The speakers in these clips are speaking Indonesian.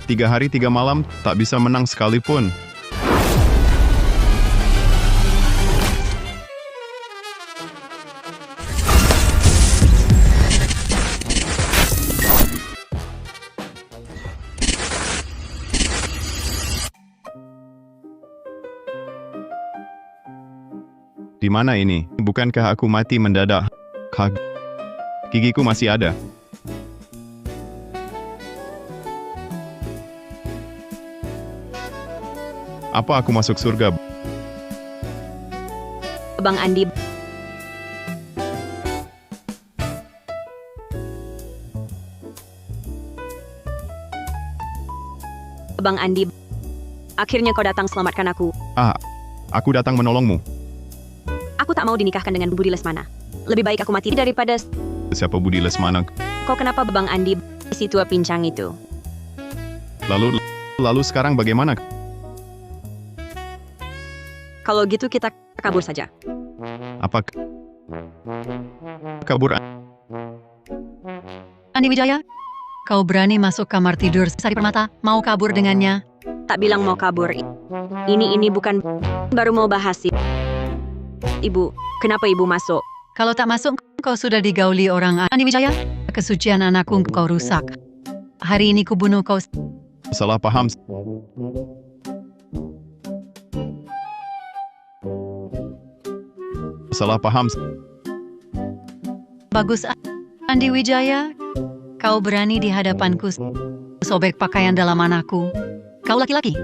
3 hari 3 malam, tak bisa menang sekalipun. Di mana ini? Bukankah aku mati mendadak? Gigiku masih ada. Apa aku masuk surga? Bang Andi. Bang Andi. Akhirnya kau datang selamatkan aku. Aku datang menolongmu. Aku tak mau dinikahkan dengan Budi Lesmana. Lebih baik aku mati daripada... Siapa Budi Lesmana? Kau kenapa Bang Andi si tua pincang itu? Lalu sekarang bagaimana? Kalau gitu kita kabur saja. Apa kabur? Andi Wijaya, kau berani masuk kamar tidur Sari Permata, mau kabur dengannya? Tak bilang mau kabur. Ini bukan baru mau bahas sih. Ibu, kenapa ibu masuk? Kalau tak masuk, kau sudah digauli orang. Andi Wijaya, kesucian anakku kau rusak. Hari ini kubunuh kau. Salah paham. Salah paham. Bagus, Andi Wijaya. Kau berani di hadapanku sobek pakaian dalam anakku. Kau laki-laki.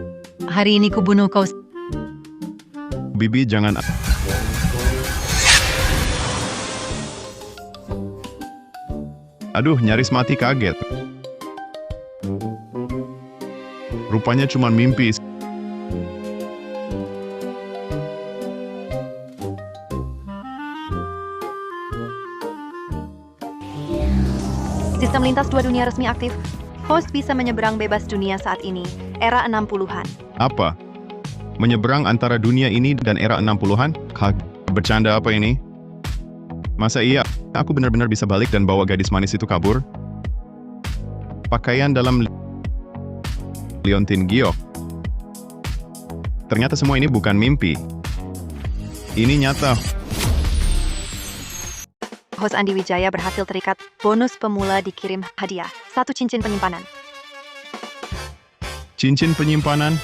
Hari ini kubunuh kau. Bibi, jangan. Aduh, nyaris mati kaget. Rupanya cuma mimpi. Sistem lintas dua dunia resmi aktif. Host bisa menyeberang bebas dunia saat ini, era 60-an. Apa? Menyeberang antara dunia ini dan era 60-an? Bercanda apa ini? Masa iya, aku benar-benar bisa balik dan bawa gadis manis itu kabur? Pakaian dalam Liontin Giok. Ternyata semua ini bukan mimpi. Ini nyata. Host Andi Wijaya berhasil terikat. Bonus pemula dikirim hadiah. 1 cincin penyimpanan. Cincin penyimpanan?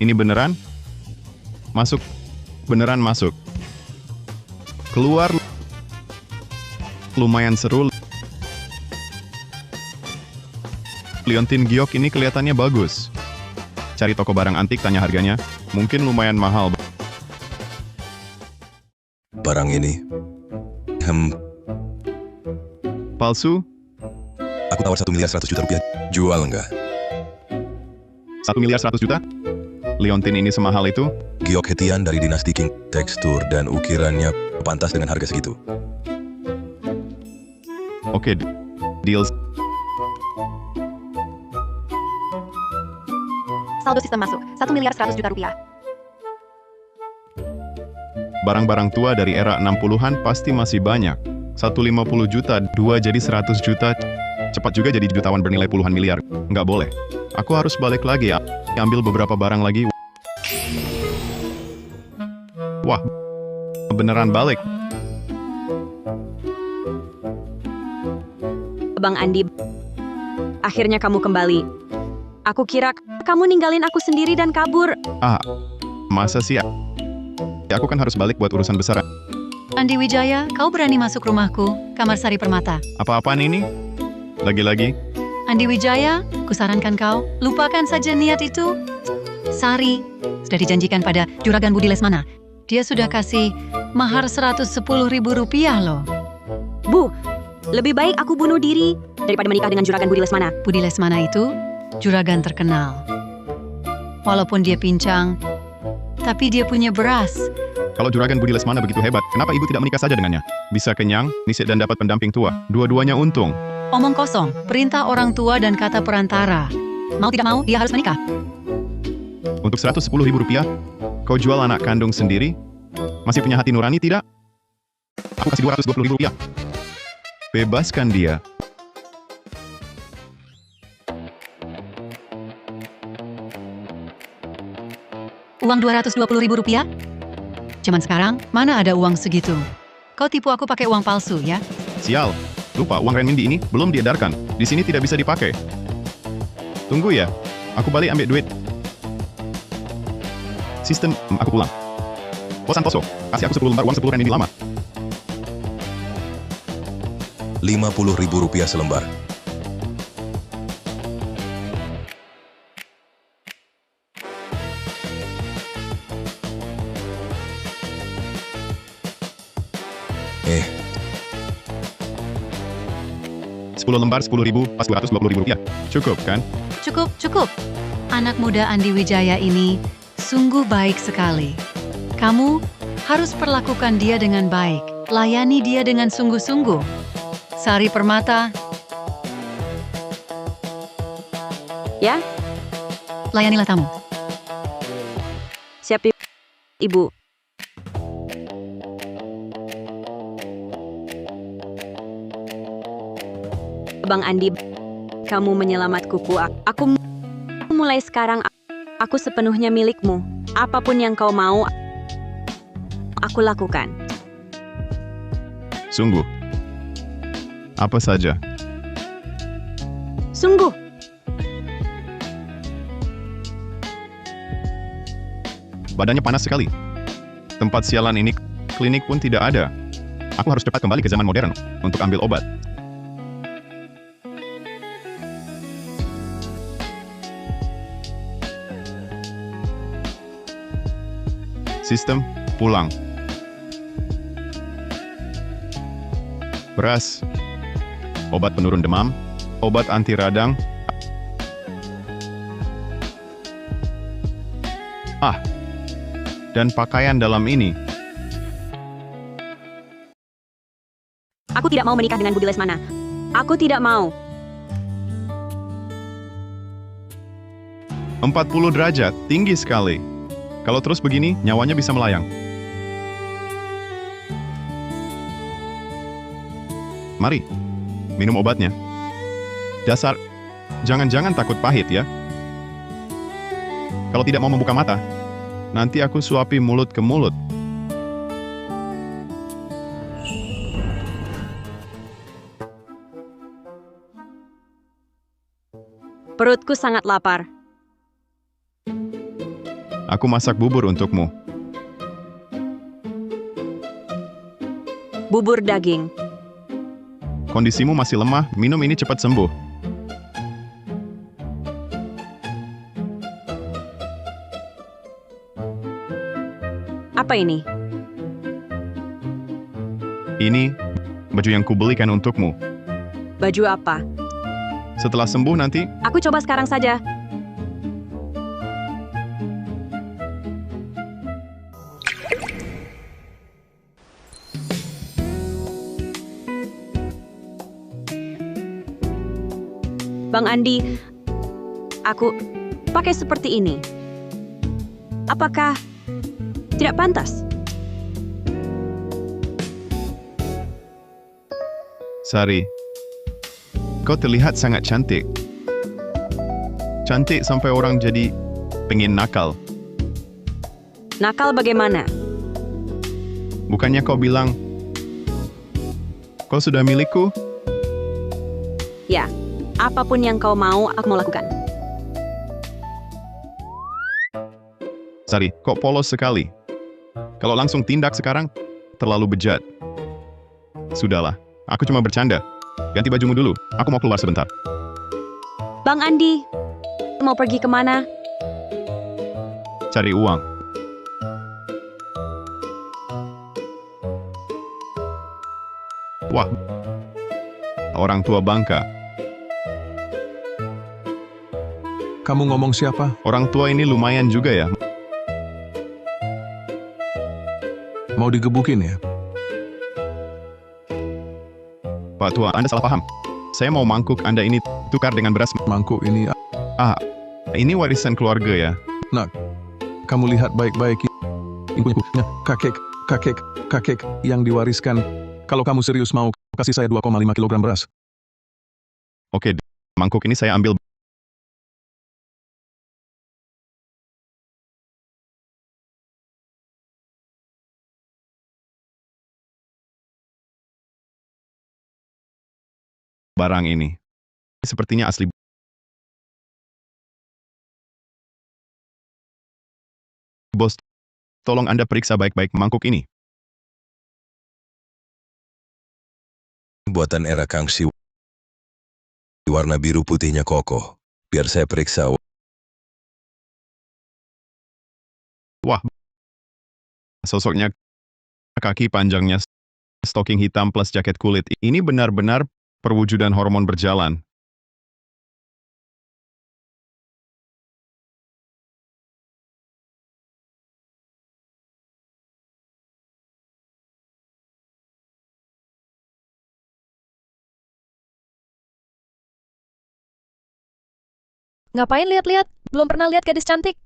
Ini beneran? Masuk. Beneran masuk. Keluar. Lumayan seru. Liontin Giok ini kelihatannya bagus. Cari toko barang antik, tanya harganya. Mungkin lumayan mahal. Barang ini Palsu? aku tawar 1 miliar 100 juta rupiah. Jual enggak? 1 miliar 100 juta? Liontin ini semahal itu? Giok Hetian dari dinasti King. Tekstur dan ukirannya pantas dengan harga segitu. Oke, deal. Saldo sistem masuk. 1 miliar 100 juta rupiah. Barang-barang tua dari era 60-an pasti masih banyak. 150 juta, 2 jadi 100 juta. Cepat juga jadi jutawan bernilai puluhan miliar. Nggak boleh. Aku harus balik lagi ya. Ambil beberapa barang lagi. Wah, beneran balik. Bang Andi, akhirnya kamu kembali. Aku kira kamu ninggalin aku sendiri dan kabur. Masa sih? Aku kan harus balik buat urusan besar. Andi Wijaya, kau berani masuk rumahku, kamar Sari Permata. Apa-apaan ini? Lagi-lagi? Andi Wijaya, kusarankan kau, lupakan saja niat itu. Sari, sudah dijanjikan pada Juragan Budi Lesmana. Dia sudah kasih mahar 110.000 rupiah loh. Bu, lebih baik aku bunuh diri daripada menikah dengan Juragan Budi Lesmana. Budi Lesmana itu juragan terkenal. Walaupun dia pincang, tapi dia punya beras. Kalau Juragan Budi Lesmana begitu hebat, kenapa ibu tidak menikah saja dengannya? Bisa kenyang, nisik dan dapat pendamping tua. Dua-duanya untung. Omong kosong, perintah orang tua dan kata perantara. Mau tidak mau, dia harus menikah. Untuk 110.000 rupiah, kau jual anak kandung sendiri? Masih punya hati nurani tidak? Aku kasih 220.000 rupiah. Bebaskan dia. uang 220 ribu rupiah? Cuman sekarang, mana ada uang segitu? Kau tipu aku pakai uang palsu, ya? Sial, lupa uang renminbi ini belum diedarkan. Di sini tidak bisa dipakai. Tunggu ya, aku balik ambil duit. Sistem, aku pulang. Oh Santoso, kasih aku 10 lembar uang 10 renminbi lama. 50 ribu rupiah selembar. Eh, 10 lembar 10 ribu, pas 220 ribu rupiah. Cukup kan? Cukup, cukup. Anak muda Andi Wijaya ini sungguh baik sekali. Kamu harus perlakukan dia dengan baik. Layani dia dengan sungguh-sungguh. Sari Permata, Ya, layanilah tamu. siap Ibu. Bang Andi, kamu menyelamat kuku. Aku mulai sekarang, aku sepenuhnya milikmu. Apapun yang kau mau, aku lakukan. Sungguh. Apa saja. Sungguh. Badannya panas sekali. Tempat sialan ini, klinik pun tidak ada. Aku harus cepat kembali ke zaman modern untuk ambil obat. Sistem, pulang. Beras. Obat penurun demam, obat anti radang. Dan pakaian dalam ini. Aku tidak mau menikah dengan Budi Lesmana. Aku tidak mau. 40 derajat, tinggi sekali. Kalau terus begini, nyawanya bisa melayang. Mari, minum obatnya. Dasar, jangan-jangan takut pahit ya. Kalau tidak mau membuka mata, nanti aku suapi mulut ke mulut. Perutku sangat lapar. Aku masak bubur untukmu. Bubur daging. Kondisimu masih lemah, minum ini cepat sembuh. Apa ini? Ini baju yang kubelikan untukmu. Baju apa? Setelah sembuh nanti, Aku coba sekarang saja. Bang Andi, aku pakai seperti ini. Apakah tidak pantas? Sari, kau terlihat sangat cantik. Cantik sampai orang jadi pengen nakal. Nakal bagaimana? Bukannya kau bilang, kau sudah milikku? Ya, apapun yang kau mau, aku mau lakukan. Sari, kok polos sekali. Kalau langsung tindak sekarang, terlalu bejat. Sudahlah, aku cuma bercanda. Ganti bajumu dulu, aku mau keluar sebentar. Bang Andi, mau pergi kemana? Cari uang. Wah, orang tua bangka. Kamu ngomong siapa? Orang tua ini lumayan juga ya. Mau digebukin ya? Pak tua, Anda salah paham. Saya mau mangkuk Anda ini tukar dengan beras. Mangkuk ini, Ini warisan keluarga ya. kamu lihat baik-baik. Ibunya, kakek yang diwariskan. Kalau kamu serius mau kasih saya 2,5 kilogram beras. Oke, mangkuk ini saya ambil barang ini. Sepertinya asli. Bos, tolong Anda periksa baik-baik mangkuk ini. Buatan era Kangxi. Warna biru putihnya kokoh. Biar saya periksa. Wah, sosoknya kaki panjangnya, stocking hitam plus jaket kulit. Ini benar-benar perwujudan hormon berjalan. Ngapain lihat-lihat? Belum pernah lihat gadis cantik?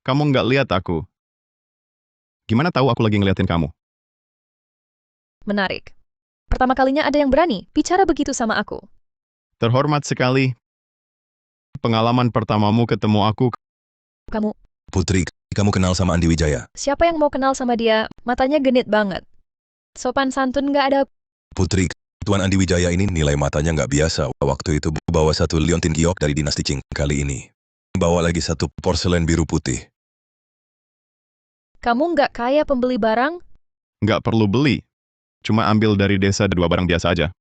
Kamu nggak lihat aku. Gimana tahu aku lagi ngeliatin kamu? Menarik. Pertama kalinya ada yang berani bicara begitu sama aku. Terhormat sekali. Pengalaman pertamamu ketemu aku. Kamu, Putri, kamu kenal sama Andi Wijaya? siapa yang mau kenal sama dia? Matanya genit banget. Sopan santun nggak ada. Putri, Tuan Andi Wijaya ini nilai matanya nggak biasa. Waktu itu bawa 1 liontin giok dari dinasti Qing. Kali ini bawa lagi 1 porselen biru putih. Kamu nggak kaya pembeli barang? Nggak perlu beli. Cuma ambil dari desa 2 barang biasa aja.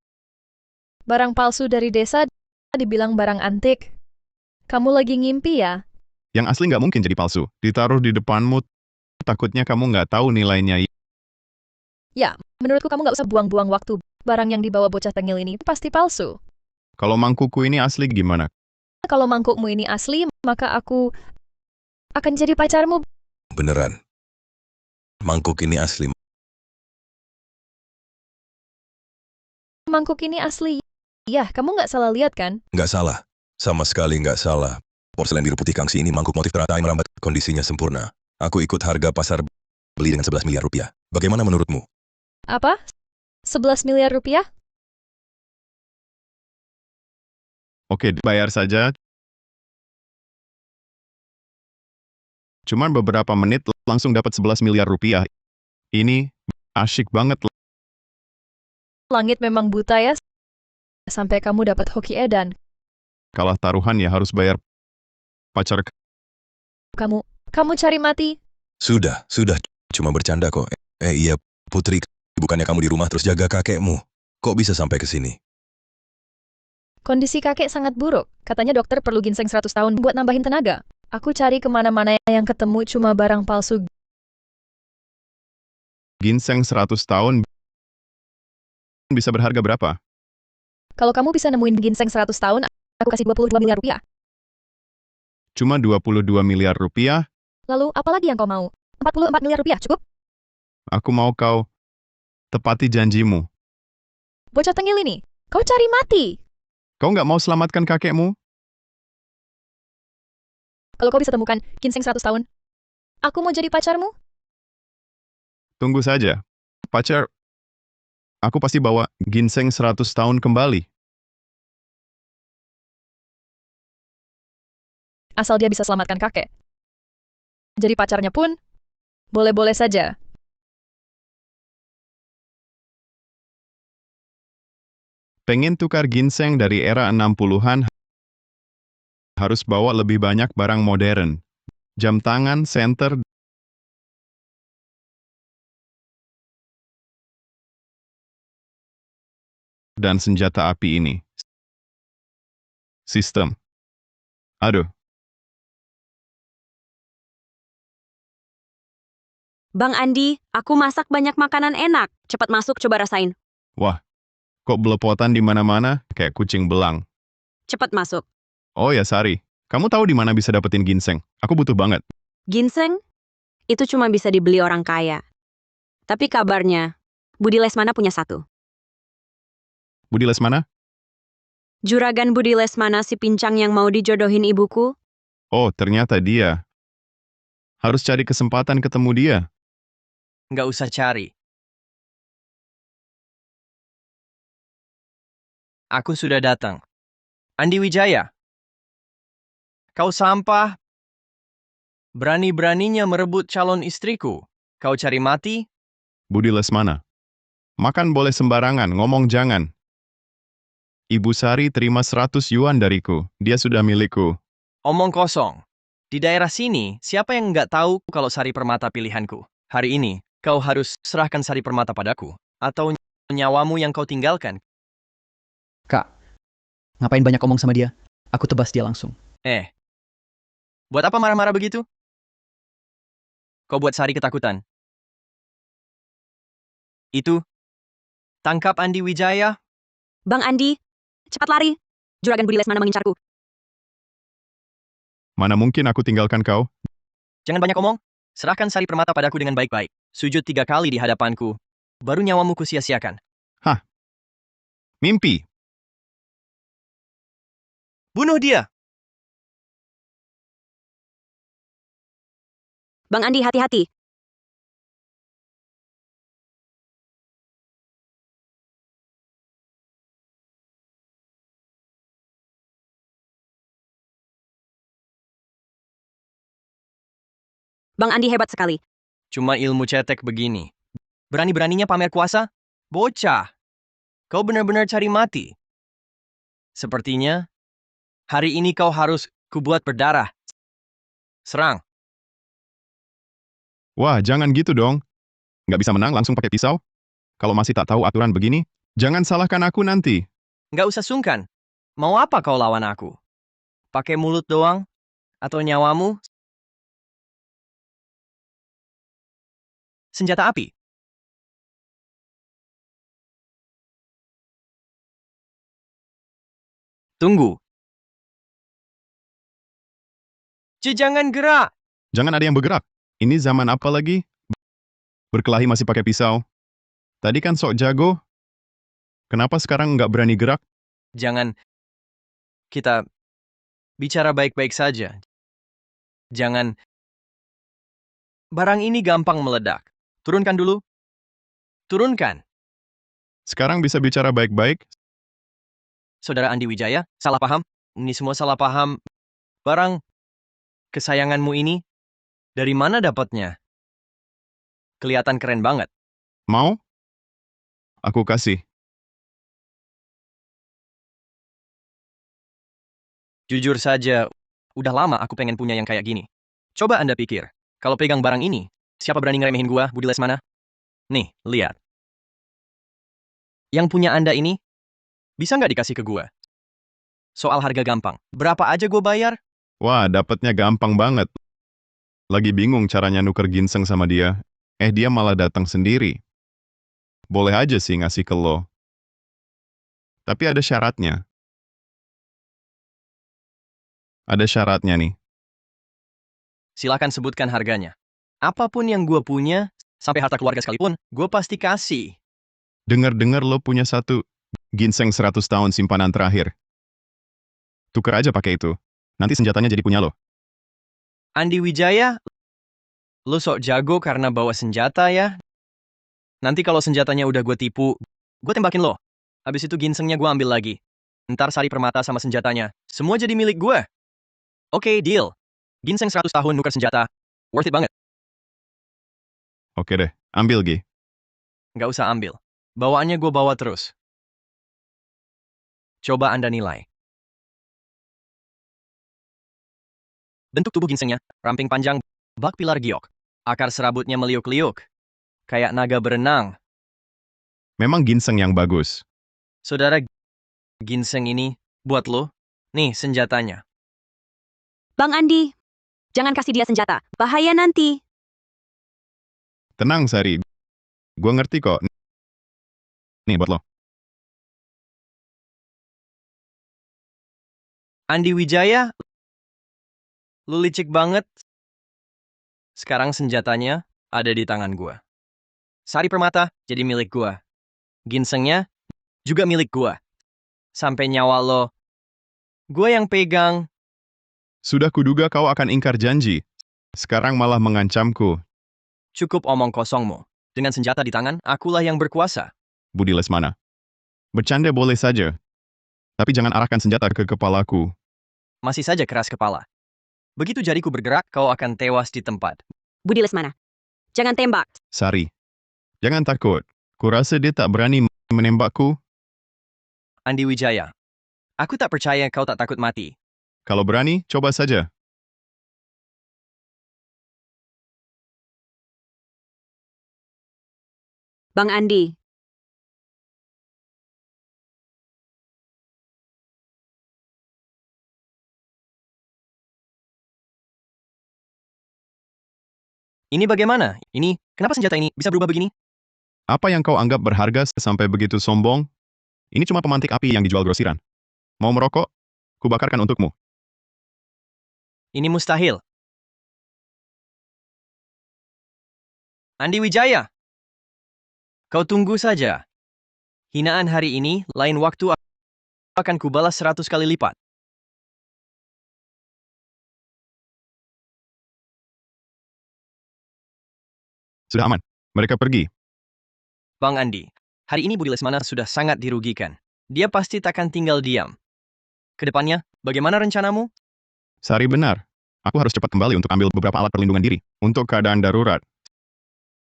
Barang palsu dari desa dibilang barang antik. Kamu lagi ngimpi ya? Yang asli nggak mungkin jadi palsu. Ditaruh di depanmu. Takutnya kamu nggak tahu nilainya. Ya, menurutku kamu nggak usah buang-buang waktu. Barang yang dibawa bocah tengil ini pasti palsu. Kalau mangkukku ini asli gimana? Kalau mangkukmu ini asli, maka aku akan jadi pacarmu. Beneran. Mangkuk ini asli. Mangkuk ini asli. Ya, kamu nggak salah lihat kan? Nggak salah. Sama sekali nggak salah. Porselen biru putih Kangxi ini mangkuk motif teratai merambat. Kondisinya sempurna. Aku ikut harga pasar beli dengan 11 miliar rupiah. Bagaimana menurutmu? Apa? 11 miliar rupiah? Oke, bayar saja. Cuman beberapa menit langsung dapat 11 miliar rupiah. Ini asyik banget. Langit memang buta ya. Sampai kamu dapat hoki edan. Kalah taruhan ya harus bayar. Pacar Kamu cari mati. Sudah. Cuma bercanda kok. Iya, Putri. Bukannya kamu di rumah terus jaga kakekmu. Kok bisa sampai ke sini? Kondisi kakek sangat buruk. Katanya dokter perlu ginseng 100 tahun buat nambahin tenaga. Aku cari kemana-mana yang ketemu cuma barang palsu. Ginseng 100 tahun bisa berharga berapa? Kalau kamu bisa nemuin ginseng 100 tahun, aku kasih 22 miliar rupiah. Cuma 22 miliar rupiah. Lalu, apa lagi yang kau mau? 44 miliar rupiah, cukup? Aku mau kau tepati janjimu. Bocah tengil ini, kau cari mati. Kau nggak mau selamatkan kakekmu? Kalau kau bisa temukan ginseng 100 tahun, aku mau jadi pacarmu. Tunggu saja. Pacar, aku pasti bawa ginseng 100 tahun kembali. Asal dia bisa selamatkan kakek. Jadi pacarnya pun, boleh-boleh saja. Pengen tukar ginseng dari era 60-an, harus bawa lebih banyak barang modern. Jam tangan, senter, dan senjata api ini. Sistem. Aduh, Bang Andi, aku masak banyak makanan enak. Cepat masuk, coba rasain. wah, kok belepotan di mana-mana kayak kucing belang. Cepat masuk. Oh ya, Sari, kamu tahu di mana bisa dapetin ginseng? Aku butuh banget. Ginseng? Itu cuma bisa dibeli orang kaya. Tapi kabarnya, Budi Lesmana punya satu. Budi Lesmana? Juragan Budi Lesmana si pincang yang mau dijodohin ibuku? Oh, ternyata dia. Harus cari kesempatan ketemu dia. Nggak usah cari. Aku sudah datang. Andi Wijaya. Kau sampah. Berani-beraninya merebut calon istriku. Kau cari mati? Budi Lesmana. Makan boleh sembarangan, ngomong jangan. Ibu Sari terima 100 yuan dariku. Dia sudah milikku. Omong kosong. Di daerah sini, siapa yang nggak tahu kalau Sari Permata pilihanku? Hari ini, kau harus serahkan Sari Permata padaku. Atau nyawamu yang kau tinggalkan. Kak, ngapain banyak omong sama dia? Aku tebas dia langsung. Buat apa marah-marah begitu? Kau buat Sari ketakutan. Itu, tangkap Andi Wijaya. Bang Andi, cepat lari. Juragan Budi Lesmana mengincarku. Mana mungkin aku tinggalkan kau? Jangan banyak omong. Serahkan Sari Permata padaku dengan baik-baik. Sujud 3 kali di hadapanku. Baru nyawamu kusia-siakan. Mimpi. Bunuh dia! Bang Andi, hati-hati. Bang Andi hebat sekali. Cuma ilmu cetek begini. Berani-beraninya pamer kuasa? Bocah! Kau benar-benar cari mati. Sepertinya, hari ini kau harus kubuat berdarah. Serang. Wah, jangan gitu dong. Nggak bisa menang langsung pakai pisau? Kalau masih tak tahu aturan begini, jangan salahkan aku nanti. Nggak usah sungkan. Mau apa kau lawan aku? Pakai mulut doang? Atau nyawamu? Senjata api. Tunggu. Jangan gerak. Jangan ada yang bergerak. Ini zaman apa lagi? Berkelahi masih pakai pisau. Tadi kan sok jago. Kenapa sekarang nggak berani gerak? Jangan. Kita bicara baik-baik saja. Jangan. Barang ini gampang meledak. Turunkan dulu. Turunkan. Sekarang bisa bicara baik-baik? Saudara Andi Wijaya, salah paham. Ini semua salah paham. Barang kesayanganmu ini, dari mana dapatnya? Kelihatan keren banget. Mau? Aku kasih. Jujur saja, udah lama aku pengen punya yang kayak gini. Coba Anda pikir, kalau pegang barang ini, siapa berani ngeremehin gua, Budi Lesmana? Nih, lihat. Yang punya Anda ini, bisa nggak dikasih ke gua? Soal harga gampang, berapa aja gua bayar? Wah, dapatnya gampang banget. Lagi bingung caranya nuker ginseng sama dia. Dia malah datang sendiri. Boleh aja sih ngasih ke lo. Tapi ada syaratnya. Ada syaratnya nih. Silakan sebutkan harganya. Apapun yang gua punya, sampai harta keluarga sekalipun, gua pasti kasih. Dengar-dengar lo punya satu ginseng 100 tahun simpanan terakhir. Tuker aja pakai itu. Nanti senjatanya jadi punya lo. Andi Wijaya, lo sok jago karena bawa senjata ya? Nanti kalau senjatanya udah gue tipu, gue tembakin lo. Habis itu ginsengnya gue ambil lagi. Ntar Sari Permata sama senjatanya, semua jadi milik gue. Oke, deal. Ginseng 100 tahun nuker senjata. Worth it banget. Oke deh, ambil Gi. Nggak usah ambil. Bawaannya gue bawa terus. Coba Anda nilai. Bentuk tubuh ginsengnya, ramping panjang, bak pilar giok. Akar serabutnya meliuk-liuk. Kayak naga berenang. Memang ginseng yang bagus. Saudara, ginseng ini buat lo. Nih senjatanya. Bang Andi, jangan kasih dia senjata. Bahaya nanti. Tenang, Sari. Gua ngerti kok. Nih buat lo. Andi Wijaya, lu licik banget. Sekarang senjatanya ada di tangan gua. Sari Permata jadi milik gua. Ginsengnya juga milik gua. Sampai nyawa lo, gua yang pegang. Sudah kuduga kau akan ingkar janji. Sekarang malah mengancamku. Cukup omong kosongmu. Dengan senjata di tangan, akulah yang berkuasa. Budi Lesmana. Bercanda boleh saja. Tapi jangan arahkan senjata ke kepalaku. Masih saja keras kepala. Begitu jariku bergerak, kau akan tewas di tempat. Budi Lesmana, jangan tembak. Sari. Jangan takut. Kurasa dia tak berani menembakku. Andi Wijaya, Aku tak percaya kau tak takut mati. Kalau berani, coba saja. Bang Andi, Ini bagaimana? Kenapa senjata ini bisa berubah begini? Apa yang kau anggap berharga sampai begitu sombong? Ini cuma pemantik api yang dijual grosiran. Mau merokok? Kubakarkan untukmu. Ini mustahil. Andi Wijaya, kau tunggu saja. Hinaan hari ini, lain waktu akan kubalas 100 kali lipat. Sudah aman. Mereka pergi. Bang Andi, hari ini Budi Lesmana sudah sangat dirugikan. Dia pasti takkan tinggal diam. Kedepannya, bagaimana rencanamu? Sari benar. Aku harus cepat kembali untuk ambil beberapa alat perlindungan diri. Untuk keadaan darurat.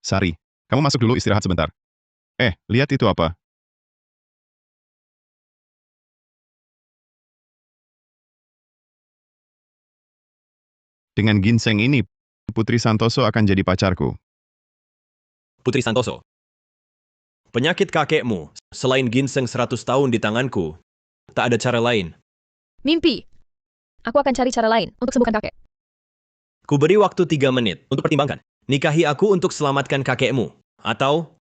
Sari, kamu masuk dulu istirahat sebentar. Lihat itu apa? Dengan ginseng ini, Putri Santoso akan jadi pacarku. Putri Santoso. Penyakit kakekmu, selain ginseng 100 tahun di tanganku, tak ada cara lain. Mimpi. Aku akan cari cara lain untuk sembuhkan kakek. Ku beri waktu 3 menit untuk pertimbangkan. Nikahi aku untuk selamatkan kakekmu. Atau,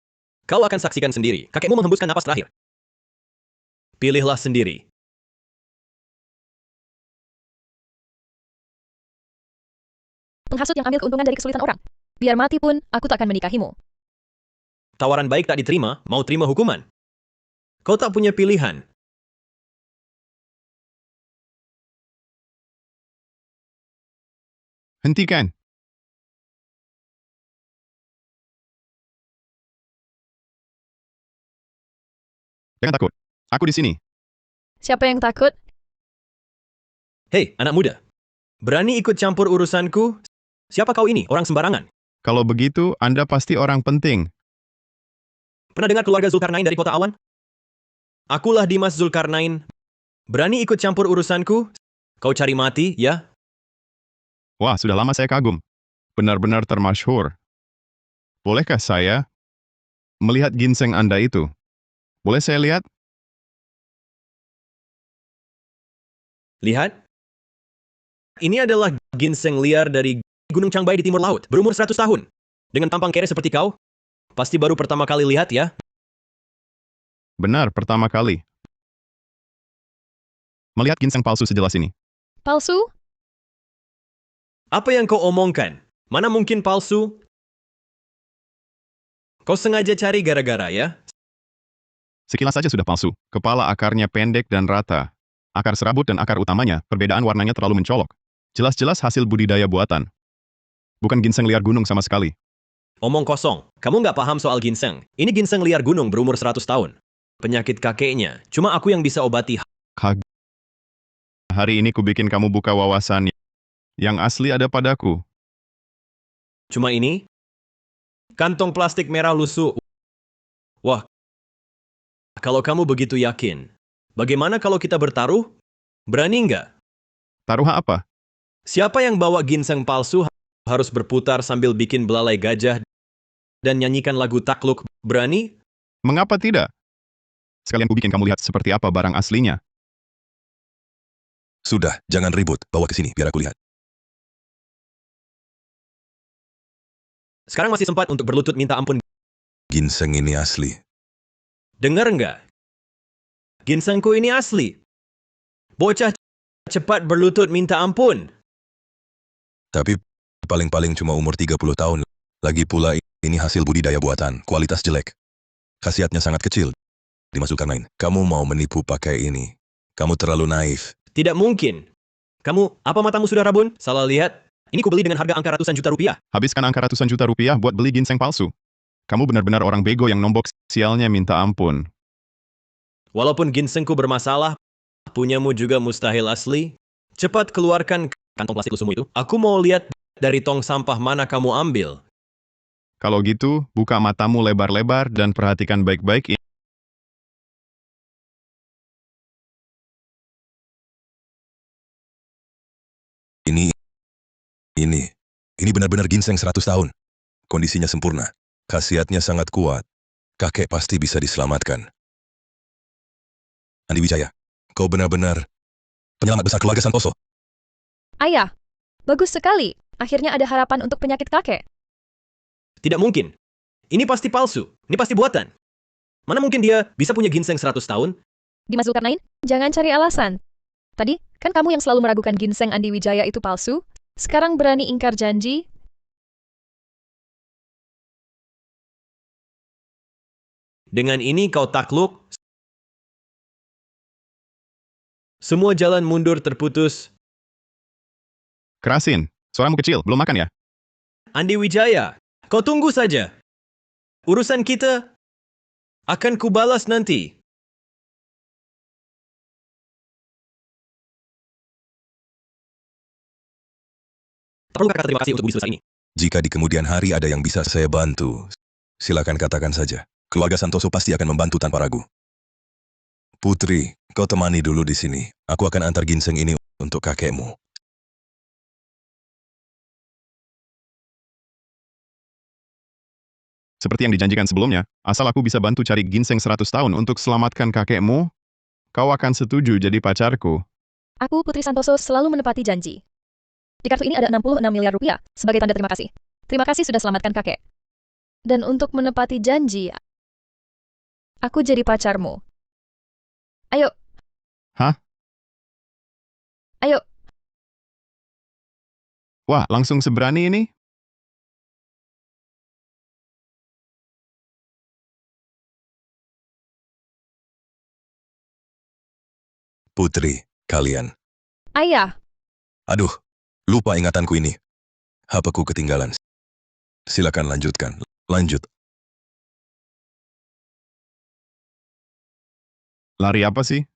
kau akan saksikan sendiri, kakekmu menghembuskan napas terakhir. Pilihlah sendiri. Penghasut yang ambil keuntungan dari kesulitan orang. Biar mati pun, aku tak akan menikahimu. Tawaran baik tak diterima, mau terima hukuman. Kau tak punya pilihan. Hentikan. Jangan takut. Aku di sini. Siapa yang takut? Hei, anak muda. Berani ikut campur urusanku? Siapa kau ini, orang sembarangan? Kalau begitu, Anda pasti orang penting. Pernah dengar keluarga Zulkarnain dari kota awan? Akulah Dimas Zulkarnain. Berani ikut campur urusanku? Kau cari mati, ya? Wah, sudah lama saya kagum. Benar-benar termasyhur. Bolehkah saya melihat ginseng Anda itu? Boleh saya lihat? Lihat. Ini adalah ginseng liar dari Gunung Changbai di timur laut, berumur 100 tahun. Dengan tampang kere seperti kau, pasti baru pertama kali lihat ya. Benar, pertama kali. Melihat ginseng palsu sejelas ini. Palsu? Apa yang kau omongkan? Mana mungkin palsu? Kau sengaja cari gara-gara ya? Sekilas saja sudah palsu. Kepala akarnya pendek dan rata. Akar serabut dan akar utamanya, perbedaan warnanya terlalu mencolok. Jelas-jelas hasil budidaya buatan. Bukan ginseng liar gunung sama sekali. Omong kosong. Kamu nggak paham soal ginseng. Ini ginseng liar gunung berumur 100 tahun. Penyakit kakeknya. Cuma aku yang bisa obati. Hari ini kubikin kamu buka wawasan. Yang asli ada padaku. Cuma ini? Kantong plastik merah lusuh. Wah. Kalau kamu begitu yakin, bagaimana kalau kita bertaruh? Berani nggak? Taruh apa? Siapa yang bawa ginseng palsu harus berputar sambil bikin belalai gajah dan nyanyikan lagu takluk. Berani? Mengapa tidak? Sekalian kubikin kamu lihat seperti apa barang aslinya. Sudah, jangan ribut. Bawa ke sini, biar aku lihat. Sekarang masih sempat untuk berlutut minta ampun. Ginseng ini asli. Dengar nggak? Ginsengku ini asli. Bocah cepat berlutut minta ampun. Tapi paling-paling cuma umur 30 tahun. Lagi pula ini hasil budidaya buatan, kualitas jelek. Khasiatnya sangat kecil. Dimas Zulkarnain, kamu mau menipu pakai ini. Kamu terlalu naif. Tidak mungkin. Apa matamu sudah rabun? Salah lihat. Ini kubeli dengan harga angka ratusan juta rupiah. Habiskan angka ratusan juta rupiah buat beli ginseng palsu. Kamu benar-benar orang bego yang nombok, sialnya minta ampun. Walaupun ginsengku bermasalah, punyamu juga mustahil asli. Cepat keluarkan kantong plastik lusuhmu itu. Aku mau lihat dari tong sampah mana kamu ambil. Kalau gitu, buka matamu lebar-lebar dan perhatikan baik-baik Ini benar-benar ginseng 100 tahun. Kondisinya sempurna. Khasiatnya sangat kuat. Kakek pasti bisa diselamatkan. Andi Wijaya, kau benar-benar penyelamat besar keluarga Santoso. Ayah, bagus sekali. Akhirnya ada harapan untuk penyakit kakek. Tidak mungkin. Ini pasti palsu. Ini pasti buatan. Mana mungkin dia bisa punya ginseng 100 tahun? Dimas Zulkarnain, jangan cari alasan. Tadi, kan kamu yang selalu meragukan ginseng Andi Wijaya itu palsu? Sekarang berani ingkar janji? Dengan ini kau takluk. Semua jalan mundur terputus. Kerasin, suaramu kecil, belum makan ya? Andi Wijaya, kau tunggu saja. Urusan kita akan kubalas nanti. Tak perlu kata terima kasih untuk budi sebesar ini. Jika di kemudian hari ada yang bisa saya bantu, silakan katakan saja. Keluarga Santoso pasti akan membantu tanpa ragu. Putri, kau temani dulu di sini. Aku akan antar ginseng ini untuk kakekmu. Seperti yang dijanjikan sebelumnya, asal aku bisa bantu cari ginseng 100 tahun untuk selamatkan kakekmu, kau akan setuju jadi pacarku. Aku, Putri Santoso, selalu menepati janji. Di kartu ini ada 66 miliar rupiah sebagai tanda terima kasih. Terima kasih sudah selamatkan kakek. Dan untuk menepati janji, aku jadi pacarmu. Ayo. Hah? Ayo. Wah, langsung seberani ini? Putri, kalian. Ayah. Aduh, lupa ingatanku ini. HP-ku ketinggalan. Silakan lanjutkan. Lanjut. Lari apa sih?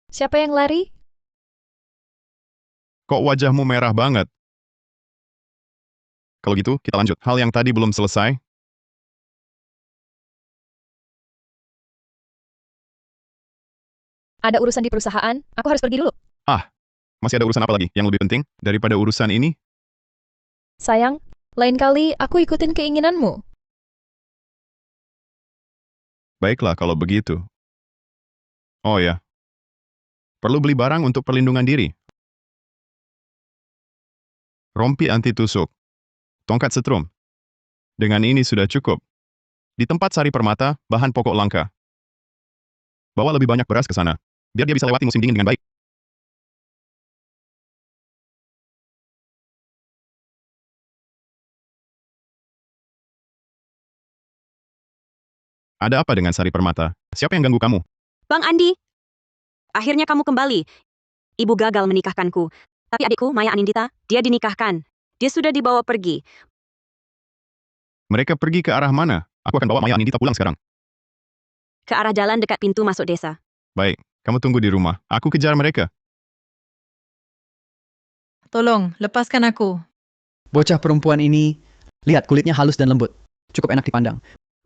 Siapa yang lari? Kok wajahmu merah banget? Kalau gitu, kita lanjut. Hal yang tadi belum selesai. Ada urusan di perusahaan, aku harus pergi dulu. Masih ada urusan apa lagi yang lebih penting daripada urusan ini? Sayang, lain kali aku ikutin keinginanmu. Baiklah kalau begitu. Oh ya, perlu beli barang untuk perlindungan diri. Rompi anti tusuk. Tongkat setrum. Dengan ini sudah cukup. Di tempat Sari Permata, bahan pokok langka. Bawa lebih banyak beras ke sana, biar dia bisa lewati musim dingin dengan baik. Ada apa dengan Sari Permata? Siapa yang ganggu kamu? Bang Andi, akhirnya kamu kembali. Ibu gagal menikahkanku. Tapi adikku, Maya Anindita, dia dinikahkan. Dia sudah dibawa pergi. Mereka pergi ke arah mana? Aku akan bawa Maya Anindita pulang sekarang. Ke arah jalan dekat pintu masuk desa. Baik, kamu tunggu di rumah. Aku kejar mereka. Tolong, lepaskan aku. Bocah perempuan ini, lihat kulitnya halus dan lembut. Cukup enak dipandang.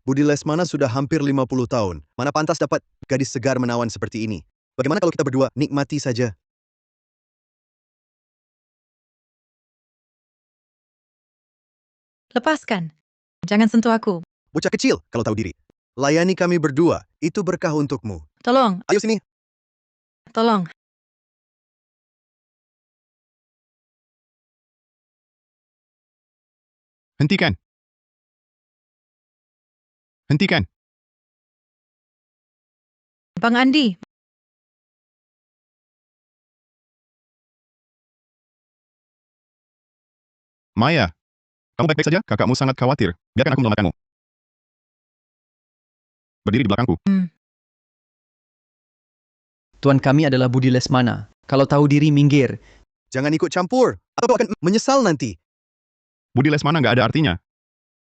Budi Lesmana sudah hampir 50 tahun. Mana pantas dapat gadis segar menawan seperti ini? Bagaimana kalau kita berdua nikmati saja? Lepaskan. Jangan sentuh aku. Bocah kecil kalau tahu diri. Layani kami berdua, itu berkah untukmu. Tolong, Ayo sini. tolong. Hentikan. Hentikan. Bang Andi, Maya, kamu baik-baik saja? Kakakmu sangat khawatir. Biarkan aku menyelamatkanmu. Berdiri di belakangku. Tuan kami adalah Budi Lesmana. Kalau tahu diri, minggir. Jangan ikut campur, atau kau akan menyesal nanti. Budi Lesmana nggak ada artinya.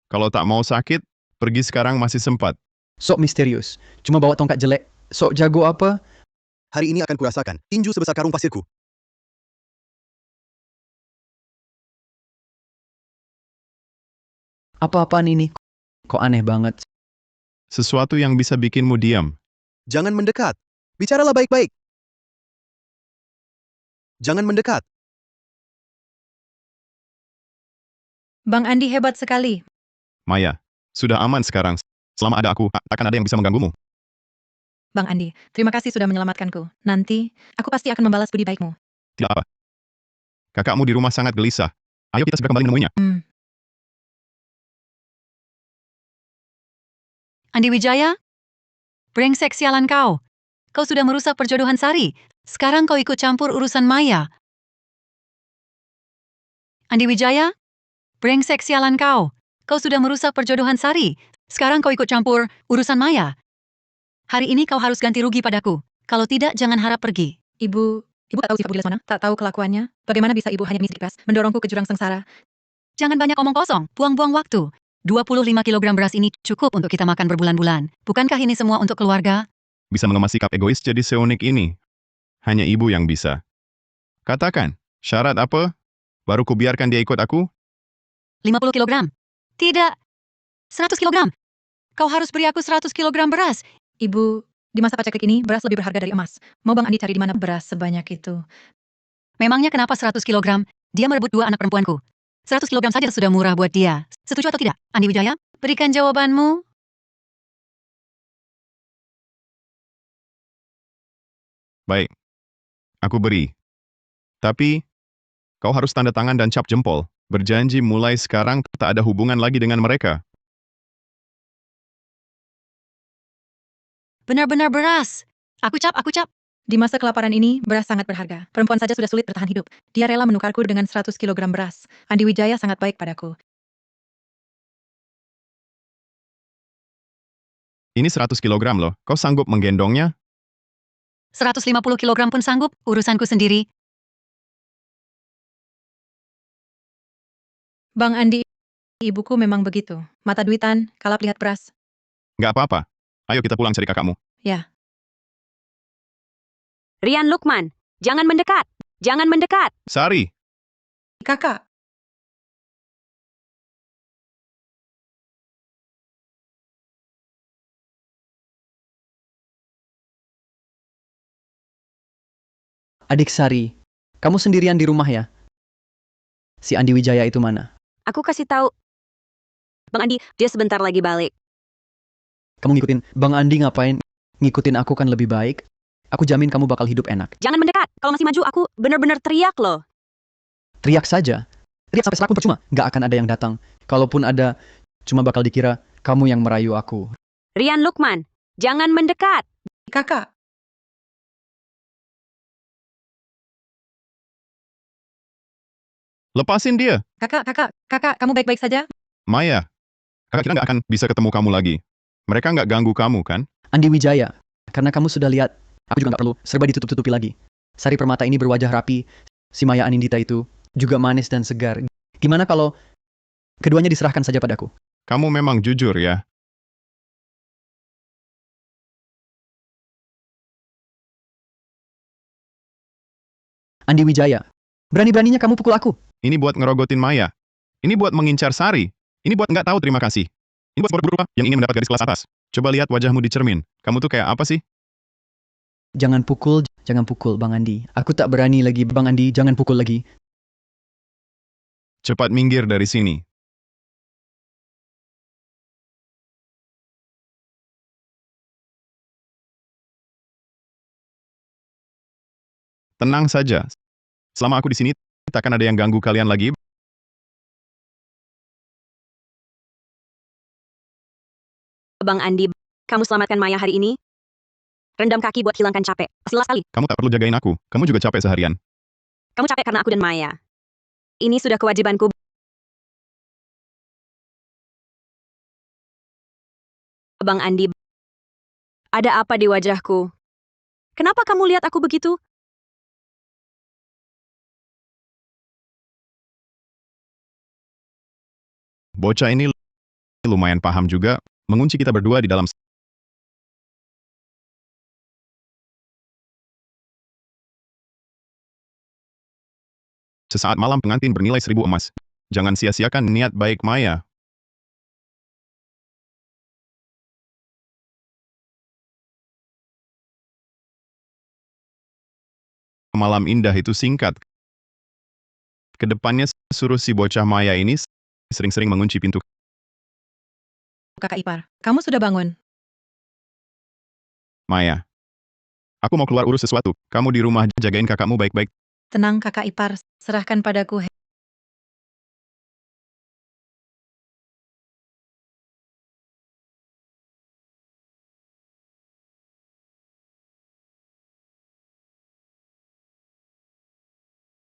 Kalau tak mau sakit, pergi sekarang masih sempat. Sok misterius. Cuma bawa tongkat jelek. Sok jago apa? Hari ini akan kurasakan tinju sebesar karung pasirku. Apa-apaan ini? Kok aneh banget. Sesuatu yang bisa bikinmu diam. Jangan mendekat. Bicaralah baik-baik. Jangan mendekat. Bang Andi hebat sekali. Maya, sudah aman sekarang. Selama ada aku, takkan ada yang bisa mengganggumu. Bang Andi, terima kasih sudah menyelamatkanku. Nanti, aku pasti akan membalas budi baikmu. Tidak apa. Kakakmu di rumah sangat gelisah. Ayo kita segera kembali menemuinya. Andi Wijaya? Brengsek sialan kau. Kau sudah merusak perjodohan Sari. Sekarang kau ikut campur urusan Maya. Andi Wijaya? Brengsek sialan kau. Kau sudah merusak perjodohan Sari. Sekarang kau ikut campur urusan Maya. Hari ini kau harus ganti rugi padaku. Kalau tidak, jangan harap pergi. Ibu tak tahu sifat Budi Lesmana, tak tahu kelakuannya. Bagaimana bisa ibu hanya mistik mendorongku ke jurang sengsara? Jangan banyak omong kosong, buang-buang waktu. 25 kilogram beras ini cukup untuk kita makan berbulan-bulan. Bukankah ini semua untuk keluarga? Bisa mengemas sikap egois jadi seunik ini. Hanya ibu yang bisa. Katakan, syarat apa? Baru kubiarkan dia ikut aku? 50 kilogram? Tidak. 100 kilogram. Kau harus beri aku 100 kilogram beras. Ibu, di masa paceklik ini, beras lebih berharga dari emas. Mau Bang Andi cari di mana beras sebanyak itu? Memangnya kenapa 100 kilogram? Dia merebut 2 anak perempuanku. 100 kilogram saja sudah murah buat dia. Setuju atau tidak? Andi Wijaya, berikan jawabanmu. Baik. Aku beri. Tapi, kau harus tanda tangan dan cap jempol. Berjanji mulai sekarang tak ada hubungan lagi dengan mereka. Benar-benar beras. Aku cap. Di masa kelaparan ini, beras sangat berharga. Perempuan saja sudah sulit bertahan hidup. Dia rela menukarku dengan 100 kilogram beras. Andi Wijaya sangat baik padaku. Ini 100 kilogram loh. Kau sanggup menggendongnya? 150 kilogram pun sanggup, urusanku sendiri. Bang Andi, ibuku memang begitu. Mata duitan, kalap lihat beras. Nggak apa-apa. Ayo kita pulang cari kakakmu. Ya. Rian Lukman, jangan mendekat. Jangan mendekat. Sari, Kakak. Adik Sari, kamu sendirian di rumah ya? Si Andi Wijaya itu mana? Aku kasih tahu. Bang Andi, dia sebentar lagi balik. Kamu ngikutin Bang Andi ngapain? Ngikutin aku kan lebih baik. Aku jamin kamu bakal hidup enak. Jangan mendekat. Kalau masih maju, aku benar-benar teriak loh. Teriak saja. Teriak sampai serak pun percuma. Nggak akan ada yang datang. Kalaupun ada, cuma bakal dikira kamu yang merayu aku. Rian Lukman, jangan mendekat. Kakak. lepasin dia. Kakak, kamu baik-baik saja? Maya, kakak kira nggak akan bisa ketemu kamu lagi. Mereka nggak ganggu kamu, kan? Andi Wijaya, karena kamu sudah lihat, aku juga nggak perlu serba ditutup-tutupi lagi. Sari Permata ini berwajah rapi, si Maya Anindita itu juga manis dan segar. Gimana kalau keduanya diserahkan saja padaku? Kamu memang jujur ya. Andi Wijaya, berani-beraninya kamu pukul aku. Ini buat ngerogotin Maya. Ini buat mengincar Sari. Ini buat nggak tahu terima kasih. Ini buat berubah yang ingin mendapat garis kelas atas. Coba lihat wajahmu di cermin. Kamu tuh kayak apa sih? Jangan pukul, Bang Andi. Aku tak berani lagi, Bang Andi, jangan pukul lagi. Cepat minggir dari sini. Tenang saja. Selama aku di sini, takkan ada yang ganggu kalian lagi. Bang Andi, kamu selamatkan Maya hari ini? Rendam kaki buat hilangkan capek. Silas sekali. Kamu tak perlu jagain aku. Kamu juga capek seharian. Kamu capek karena aku dan Maya. Ini sudah kewajibanku. Bang Andi, ada apa di wajahku? Kenapa kamu lihat aku begitu? Bocah ini lumayan paham juga, mengunci kita berdua di dalam. Sesaat malam pengantin bernilai 1000 emas. Jangan sia-siakan niat baik Maya. Malam indah itu singkat. Kedepannya suruh si bocah Maya ini sering-sering mengunci pintu. Kakak ipar, kamu sudah bangun? Maya, aku mau keluar urus sesuatu. Kamu di rumah jagain kakakmu baik-baik. Tenang kakak ipar, serahkan padaku.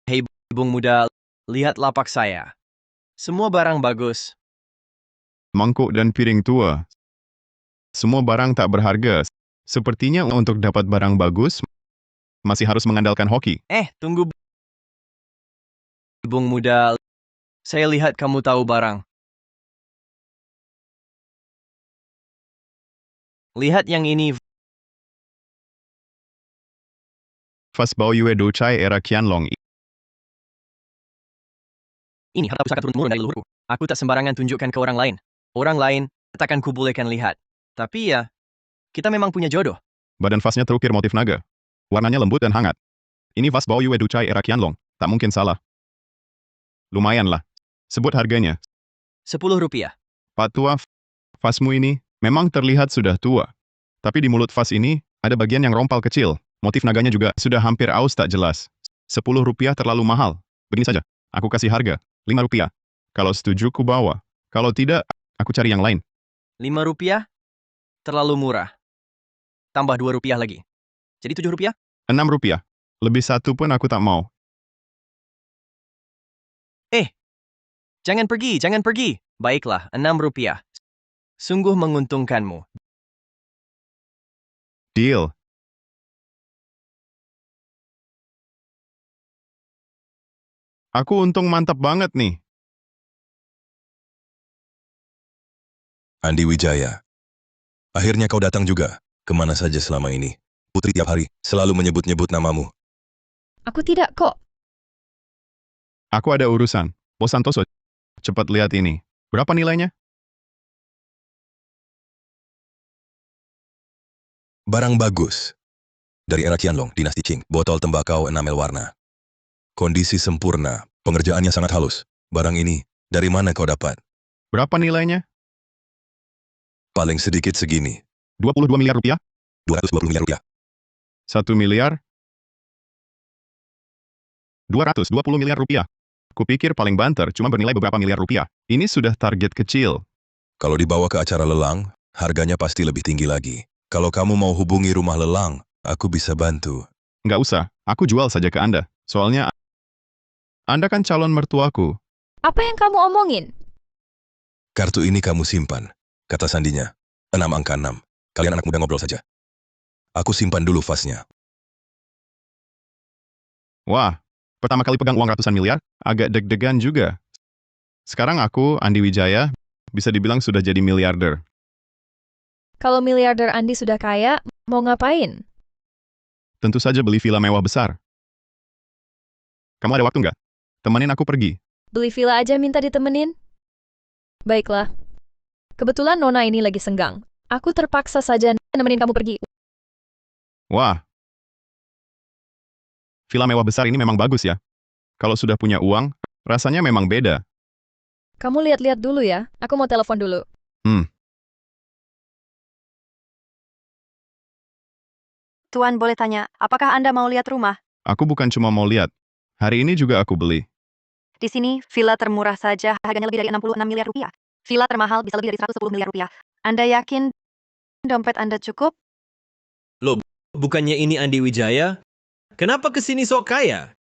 Hei bung muda, lihat lapak saya. Semua barang bagus. Mangkuk dan piring tua. Semua barang tak berharga. Sepertinya untuk dapat barang bagus, masih harus mengandalkan hoki. Tunggu bung muda. Saya lihat kamu tahu barang. Lihat yang ini. Vas Bao Yue Do Chai era Qianlong. Ini harta pusaka turun-temurun dari leluhurku. Aku tak sembarangan tunjukkan ke orang lain. Orang lain takkan kubolehkan lihat. Tapi ya, kita memang punya jodoh. Badan vasnya terukir motif naga. Warnanya lembut dan hangat. Ini vas Bao Yue Do Chai era Qianlong. Tak mungkin salah. Lumayanlah. Sebut harganya. 10 rupiah. Pak tua, vasmu ini memang terlihat sudah tua. Tapi di mulut vas ini, ada bagian yang rompal kecil. Motif naganya juga sudah hampir aus tak jelas. 10 rupiah terlalu mahal. Begini saja, aku kasih harga 5 rupiah. Kalau setuju ku bawa. Kalau tidak, aku cari yang lain. 5 rupiah? Terlalu murah. Tambah 2 rupiah lagi. Jadi 7 rupiah? 6 rupiah. Lebih satu pun aku tak mau. Jangan pergi. Baiklah, 6 rupiah. Sungguh menguntungkanmu. Deal. Aku untung mantap banget nih. Andi Wijaya. Akhirnya kau datang juga. Kemana saja selama ini? Putri tiap hari selalu menyebut-nyebut namamu. Aku tidak kok. Aku ada urusan. Bos Santoso, cepat lihat ini. Berapa nilainya? Barang bagus. Dari era Qianlong, dinasti Qing, botol tembakau enamel warna. Kondisi sempurna, pengerjaannya sangat halus. Barang ini, dari mana kau dapat? Berapa nilainya? Paling sedikit segini. 22 miliar rupiah? 220 miliar rupiah. 1 miliar? 220 miliar rupiah. Kupikir paling banter cuma bernilai beberapa miliar rupiah. Ini sudah target kecil. Kalau dibawa ke acara lelang, harganya pasti lebih tinggi lagi. Kalau kamu mau hubungi rumah lelang, aku bisa bantu. Nggak usah, aku jual saja ke Anda. Soalnya, Anda kan calon mertuaku. Apa yang kamu omongin? Kartu ini kamu simpan. Kata sandinya, 6 angka 6. Kalian anak muda ngobrol saja. Aku simpan dulu vasnya. Wah, pertama kali pegang uang ratusan miliar, agak deg-degan juga. Sekarang aku, Andi Wijaya, bisa dibilang sudah jadi miliarder. Kalau miliarder Andi sudah kaya, mau ngapain? Tentu saja beli villa mewah besar. Kamu ada waktu nggak? Temenin aku pergi. Beli villa aja minta ditemenin? Baiklah. Kebetulan Nona ini lagi senggang. Aku terpaksa saja nemenin kamu pergi. Wah. Villa mewah besar ini memang bagus ya. Kalau sudah punya uang, rasanya memang beda. Kamu lihat-lihat dulu ya. Aku mau telepon dulu. Tuan boleh tanya, apakah Anda mau lihat rumah? Aku bukan cuma mau lihat. Hari ini juga aku beli. Di sini, villa termurah saja harganya lebih dari 66 miliar rupiah. Villa termahal bisa lebih dari 110 miliar rupiah. Anda yakin dompet Anda cukup? Loh, bukannya ini Andi Wijaya? Kenapa kesini sok kaya?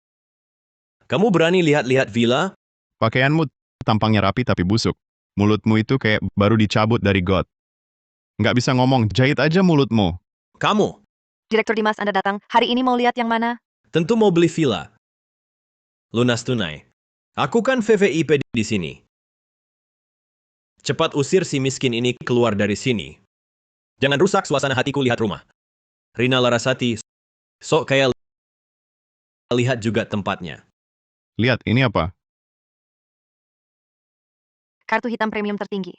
Kamu berani lihat-lihat villa? Pakaianmu tampangnya rapi tapi busuk. Mulutmu itu kayak baru dicabut dari got. Nggak bisa ngomong, jahit aja mulutmu. Kamu Direktur Dimas Anda datang. Hari ini mau lihat yang mana? tentu mau beli villa. Lunas tunai. Aku kan VVIP di sini. Cepat usir si miskin ini keluar dari sini. Jangan rusak suasana hatiku lihat rumah. Rina Larasati, sok kaya lihat juga tempatnya. Lihat, ini apa? Kartu hitam premium tertinggi.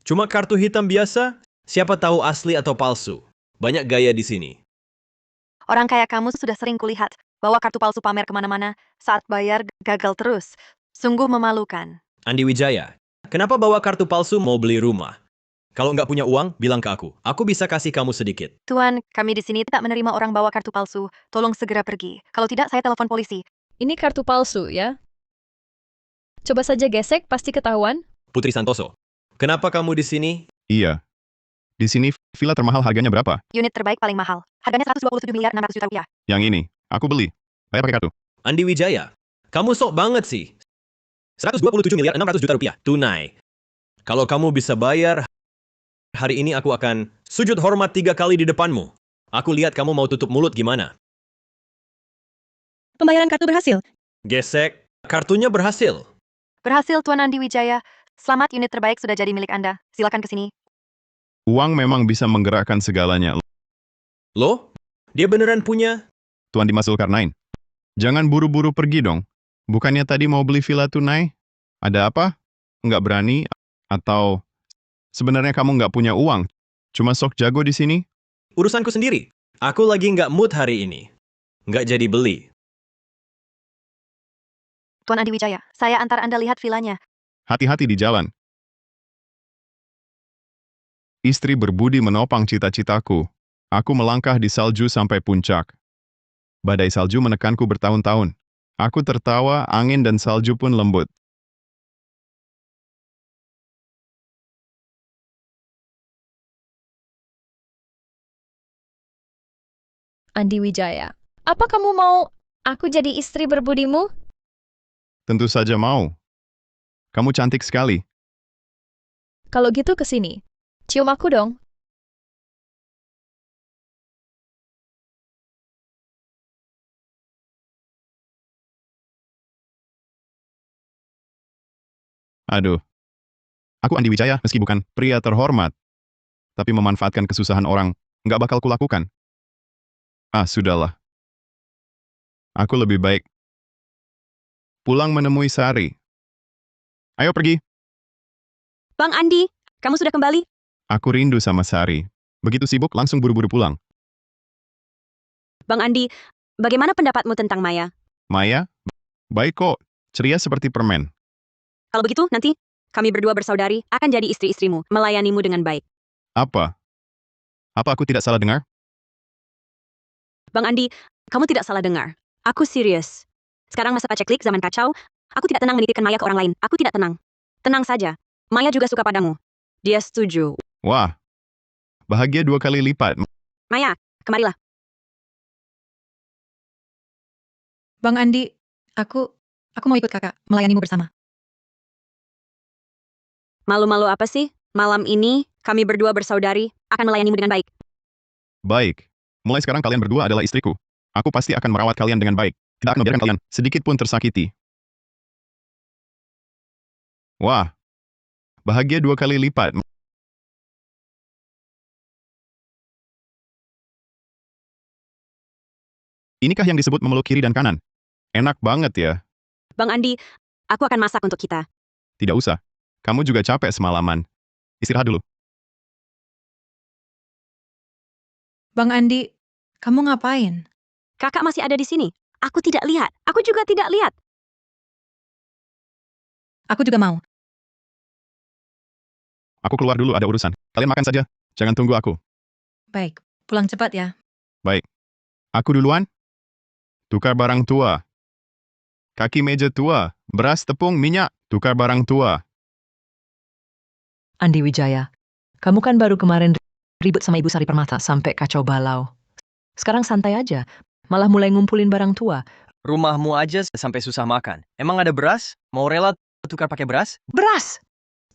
Cuma kartu hitam biasa? Siapa tahu asli atau palsu? Banyak gaya di sini. Orang kaya kamu sudah sering kulihat bawa kartu palsu pamer kemana-mana. Saat bayar, gagal terus. Sungguh memalukan. Andi Wijaya, kenapa bawa kartu palsu mau beli rumah? Kalau nggak punya uang, bilang ke aku. Aku bisa kasih kamu sedikit. Tuan, kami di sini tidak menerima orang bawa kartu palsu. Tolong segera pergi. Kalau tidak, saya telepon polisi. Ini kartu palsu, ya? Coba saja gesek, pasti ketahuan. Putri Santoso, kenapa kamu di sini? Iya. Di sini villa termahal harganya berapa? Unit terbaik paling mahal. Harganya 127 miliar 600 juta rupiah. Yang ini, aku beli. Bayar pakai kartu. Andi Wijaya, kamu sok banget sih. 127 miliar 600 juta rupiah, tunai. Kalau kamu bisa bayar, hari ini aku akan sujud hormat 3 kali di depanmu. Aku lihat kamu mau tutup mulut gimana. Pembayaran kartu berhasil. Gesek, kartunya berhasil. Berhasil, Tuan Andi Wijaya. Selamat, unit terbaik sudah jadi milik Anda. Silakan ke sini. Uang memang bisa menggerakkan segalanya. Loh? Dia beneran punya? Tuan Dimas Zulkarnain. Jangan buru-buru pergi dong. Bukannya tadi mau beli villa tunai? Ada apa? Nggak berani? Atau sebenarnya kamu nggak punya uang? Cuma sok jago di sini? Urusanku sendiri. Aku lagi nggak mood hari ini. Nggak jadi beli. Tuan Andi Wijaya, saya antar Anda lihat vilanya. Hati-hati di jalan. Istri berbudi menopang cita-citaku. Aku melangkah di salju sampai puncak. Badai salju menekanku bertahun-tahun. Aku tertawa, angin dan salju pun lembut. Andi Wijaya, apa kamu mau aku jadi istri berbudimu? Tentu saja mau. Kamu cantik sekali. Kalau gitu ke sini. Cium aku dong. Aduh. Aku Andi Wijaya, meski bukan pria terhormat. Tapi memanfaatkan kesusahan orang, nggak bakal kulakukan. Ah, sudahlah. Aku lebih baik pulang menemui Sari. Ayo pergi. Bang Andi, kamu sudah kembali? Aku rindu sama Sari. Begitu sibuk, langsung buru-buru pulang. Bang Andi, bagaimana pendapatmu tentang Maya? Maya? Baik kok. Ceria seperti permen. Kalau begitu, nanti kami berdua bersaudari akan jadi istri-istrimu, melayanimu dengan baik. Apa? Apa aku tidak salah dengar? Bang Andi, kamu tidak salah dengar. Aku serius. Sekarang masa paceklik zaman kacau, aku tidak tenang menitipkan Maya ke orang lain. Aku tidak tenang. Tenang saja. Maya juga suka padamu. Dia setuju. Wah. Bahagia 2 kali lipat. Maya, kemarilah. Bang Andi, aku mau ikut kakak, melayanimu bersama. Malu-malu apa sih? Malam ini, kami berdua bersaudari akan melayanimu dengan baik. Baik. Mulai sekarang kalian berdua adalah istriku. Aku pasti akan merawat kalian dengan baik. Tidak akan membiarkan kalian sedikit pun tersakiti. Wah. Bahagia 2 kali lipat. Inikah yang disebut memeluk kiri dan kanan? Enak banget ya. Bang Andi, aku akan masak untuk kita. Tidak usah. Kamu juga capek semalaman. Istirahat dulu. Bang Andi, kamu ngapain? Kakak masih ada di sini. Aku tidak lihat. Aku juga tidak lihat. Aku juga mau. Aku keluar dulu, ada urusan. Kalian makan saja. Jangan tunggu aku. Baik, pulang cepat ya. Baik. Aku duluan? Tukar barang tua. Kaki meja tua. Beras, tepung, minyak. Tukar barang tua. Andi Wijaya, kamu kan baru kemarin ribut sama Ibu Sari Permata sampai kacau balau. Sekarang santai aja, malah mulai ngumpulin barang tua. Rumahmu aja sampai susah makan. Emang ada beras? Mau rela tukar pakai beras? Beras!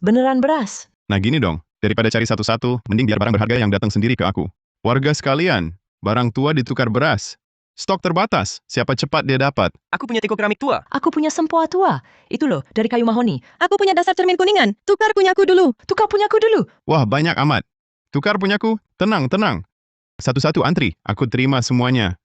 Beneran beras. Nah gini dong, daripada cari satu-satu, mending biar barang berharga yang datang sendiri ke aku. Warga sekalian, barang tua ditukar beras. Stok terbatas, siapa cepat dia dapat. Aku punya teko keramik tua. Aku punya sempoa tua. Itu loh, dari kayu mahoni. Aku punya dasar cermin kuningan. Tukar punyaku dulu. Tukar punyaku dulu. Wah banyak amat. Tukar punyaku, tenang, tenang. Satu-satu antri, aku terima semuanya.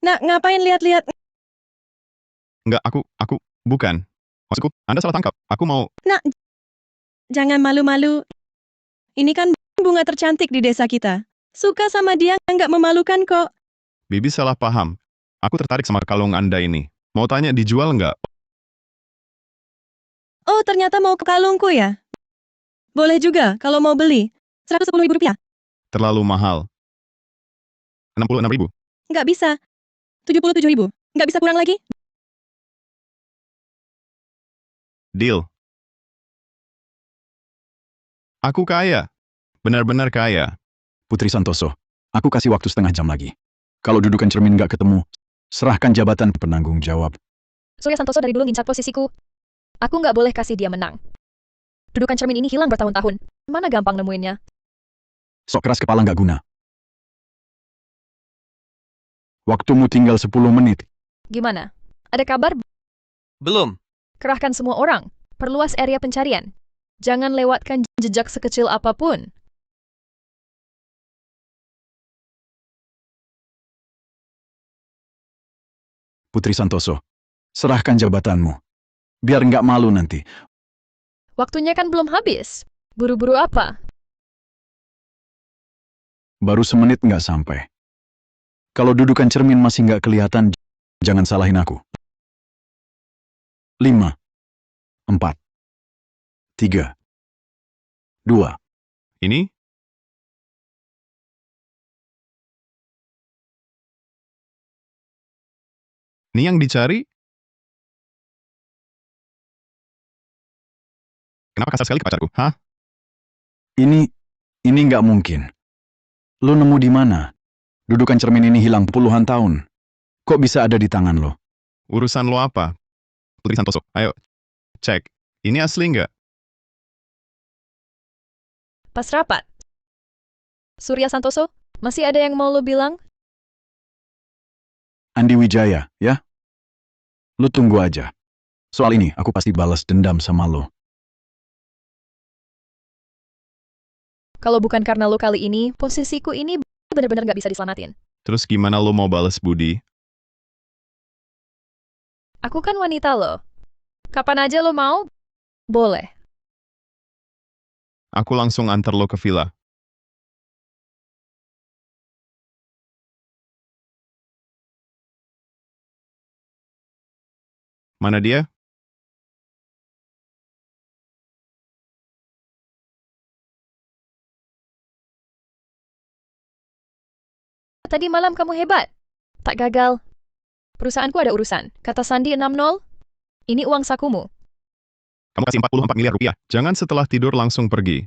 Nak, ngapain lihat-lihat? Enggak, bukan. Maksudku, Anda salah tangkap. Aku mau, Nak, jangan malu-malu. Ini kan bunga tercantik di desa kita. Suka sama dia, nggak memalukan kok. Bibi salah paham. Aku tertarik sama kalung Anda ini. Mau tanya dijual nggak? Oh, ternyata mau ke kalungku ya? Boleh juga, kalau mau beli. 110.000 rupiah. Terlalu mahal. 66.000. Nggak bisa. 77.000. Nggak bisa kurang lagi? Deal. Aku kaya. Benar-benar kaya. Putri Santoso, aku kasih waktu setengah jam lagi. Kalau dudukan cermin nggak ketemu, serahkan jabatan ke penanggung jawab. Surya Santoso dari dulu ngincar posisiku. Aku nggak boleh kasih dia menang. Dudukan cermin ini hilang bertahun-tahun. Mana gampang nemuinnya? Sok keras kepala nggak guna. Waktumu tinggal 10 menit. Gimana? Ada kabar? Belum. Kerahkan semua orang. Perluas area pencarian. Jangan lewatkan jejak sekecil apapun. Putri Santoso, serahkan jabatanmu. Biar nggak malu nanti. Waktunya kan belum habis. Buru-buru apa? Baru semenit nggak sampai. Kalau dudukan cermin masih nggak kelihatan, jangan salahin aku. 5, 4, 3, 2. Ini? Ini yang dicari? Kenapa kasar sekali ke pacarku? Hah? Ini nggak mungkin. Lo nemu di mana? Dudukan cermin ini hilang puluhan tahun. Kok bisa ada di tangan lo? Urusan lo apa? Putri Santoso, ayo. Cek. Ini asli nggak? Pas rapat. Surya Santoso, masih ada yang mau lo bilang? Andi Wijaya, ya? Lo tunggu aja. Soal ini, aku pasti balas dendam sama lo. Kalau bukan karena lo kali ini, posisiku ini benar-benar nggak bisa diselamatin. Terus gimana lo mau balas budi? Aku kan wanita lo. Kapan aja lo mau, boleh. Aku langsung antar lo ke villa. Mana dia? Tadi malam kamu hebat. Tak gagal. Perusahaanku ada urusan. Kata Sandi 60. Ini uang sakumu. Kamu kasih 44 miliar rupiah. Jangan setelah tidur langsung pergi.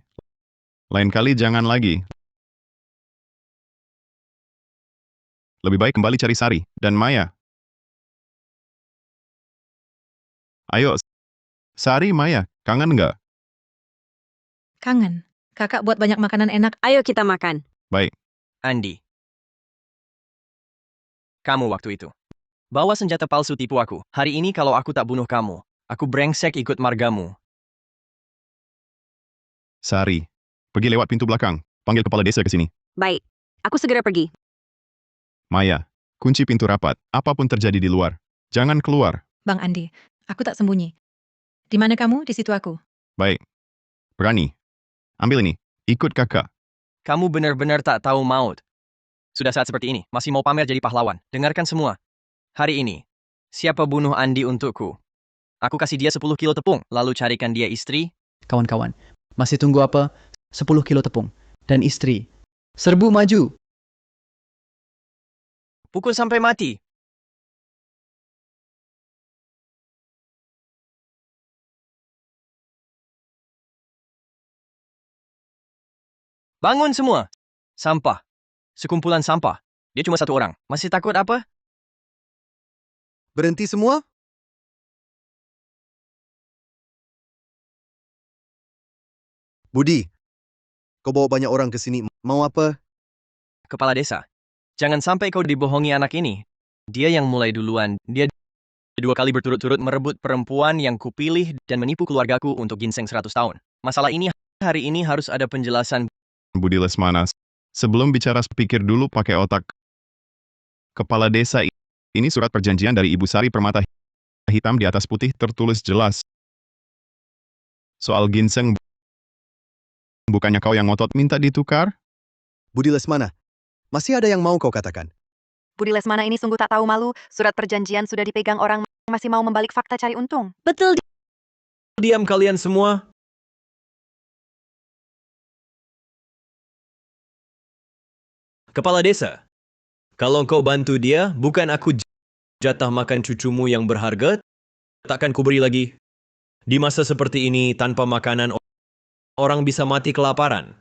Lain kali jangan lagi. Lebih baik kembali cari Sari dan Maya. Ayo, Sari, Maya, kangen nggak? Kangen. Kakak buat banyak makanan enak. Ayo kita makan. Baik. Andi. Kamu waktu itu. Bawa senjata palsu tipu aku. Hari ini kalau aku tak bunuh kamu, aku brengsek ikut margamu. Sari, pergi lewat pintu belakang. Panggil kepala desa ke sini. Baik. Aku segera pergi. Maya, kunci pintu rapat. Apapun terjadi di luar, jangan keluar. Bang Andi, aku tak sembunyi. Di mana kamu? Di situ aku. Baik. Berani. Ambil ini. Ikut kakak. Kamu benar-benar tak tahu maut. Sudah saat seperti ini, masih mau pamer jadi pahlawan. Dengarkan semua. Hari ini, siapa bunuh Andi untukku? Aku kasih dia 10 kilo tepung, lalu carikan dia istri. Kawan-kawan, masih tunggu apa? 10 kilo tepung. Dan istri. Serbu maju. Pukul sampai mati. Bangun semua. Sampah. Sekumpulan sampah. Dia cuma satu orang. Masih takut apa? Berhenti semua? Budi, kau bawa banyak orang ke sini. Mau apa? Kepala desa. Jangan sampai kau dibohongi anak ini. Dia yang mulai duluan. Dia 2 kali berturut-turut merebut perempuan yang kupilih dan menipu keluargaku untuk ginseng 100 tahun. Masalah ini hari ini harus ada penjelasan. Budi Lesmana, sebelum bicara pikir dulu pakai otak. Kepala desa, ini surat perjanjian dari Ibu Sari Permata, hitam di atas putih tertulis jelas. Soal ginseng, Bukannya kau yang ngotot minta ditukar? Budi Lesmana, masih ada yang mau kau katakan? Budi Lesmana ini sungguh tak tahu malu, surat perjanjian sudah dipegang orang masih mau membalik fakta cari untung. Betul, Diam kalian semua. Kepala desa, kalau kau bantu dia, bukan aku jatah makan cucumu yang berharga, takkan kuberi lagi. Di masa seperti ini, tanpa makanan, orang bisa mati kelaparan.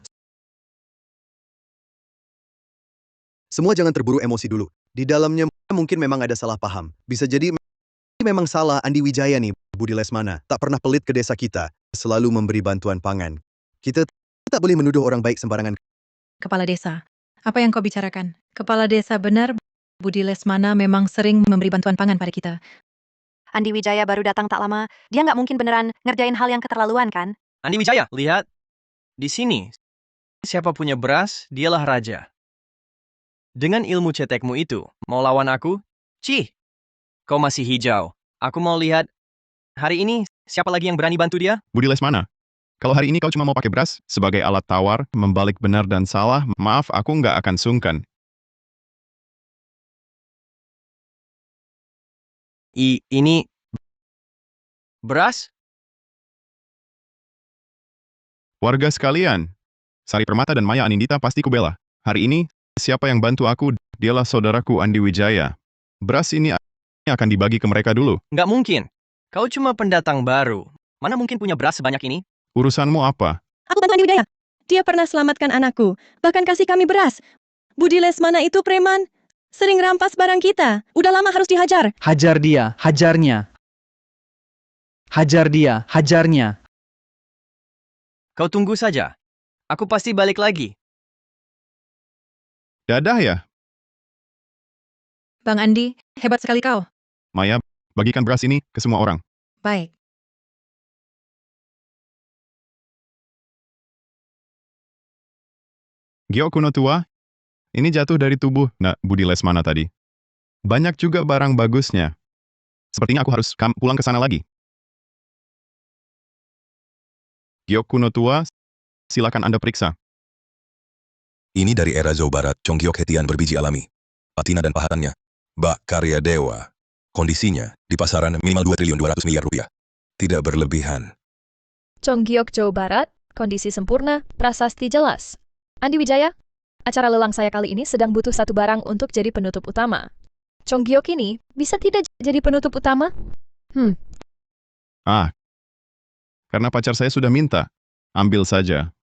Semua jangan terburu emosi dulu. Di dalamnya mungkin memang ada salah paham. Bisa jadi memang salah Andi Wijaya nih, Budi Lesmana. Tak pernah pelit ke desa kita, selalu memberi bantuan pangan. Kita tak boleh menuduh orang baik sembarangan. Kepala desa, apa yang kau bicarakan? Kepala desa benar, Budi Lesmana memang sering memberi bantuan pangan pada kita. Andi Wijaya baru datang tak lama, dia nggak mungkin beneran ngerjain hal yang keterlaluan kan? Andi Wijaya, lihat. Di sini, siapa punya beras, dialah raja. Dengan ilmu cetekmu itu, mau lawan aku? Cih, kau masih hijau. Aku mau lihat, hari ini siapa lagi yang berani bantu dia? Budi Lesmana, kalau hari ini kau cuma mau pakai beras sebagai alat tawar, membalik benar dan salah, maaf aku nggak akan sungkan. Ini beras? Warga sekalian, Sari Permata dan Maya Anindita pasti kubela. Hari ini, siapa yang bantu aku, dialah saudaraku Andi Wijaya. Beras ini akan dibagi ke mereka dulu. Nggak mungkin. Kau cuma pendatang baru. Mana mungkin punya beras sebanyak ini? Urusanmu apa? aku bantu Andi Wijaya. Dia pernah selamatkan anakku, bahkan kasih kami beras. Budi Lesmana itu preman, sering rampas barang kita. Udah lama harus dihajar. Hajar dia, hajarnya. Hajar dia, hajarnya. Kau tunggu saja. Aku pasti balik lagi. Dadah ya, Bang Andi, hebat sekali kau. Maya, bagikan beras ini ke semua orang. Baik. Giok kuno tua, ini jatuh dari tubuh Budi Lesmana tadi. Banyak juga barang bagusnya. Sepertinya aku harus pulang ke sana lagi. Giok kuno tua, silakan Anda periksa. Ini dari era Jawa Barat, Chonggyok Hetian berbiji alami. Patina dan pahatannya. Bak karya dewa. Kondisinya, di pasaran minimal 2.200 miliar rupiah. Tidak berlebihan. Chonggyok Jawa Barat, kondisi sempurna, prasasti jelas. Andi Wijaya, acara lelang saya kali ini sedang butuh satu barang untuk jadi penutup utama. Chonggyok ini bisa tidak jadi penutup utama? Karena pacar saya sudah minta. Ambil saja.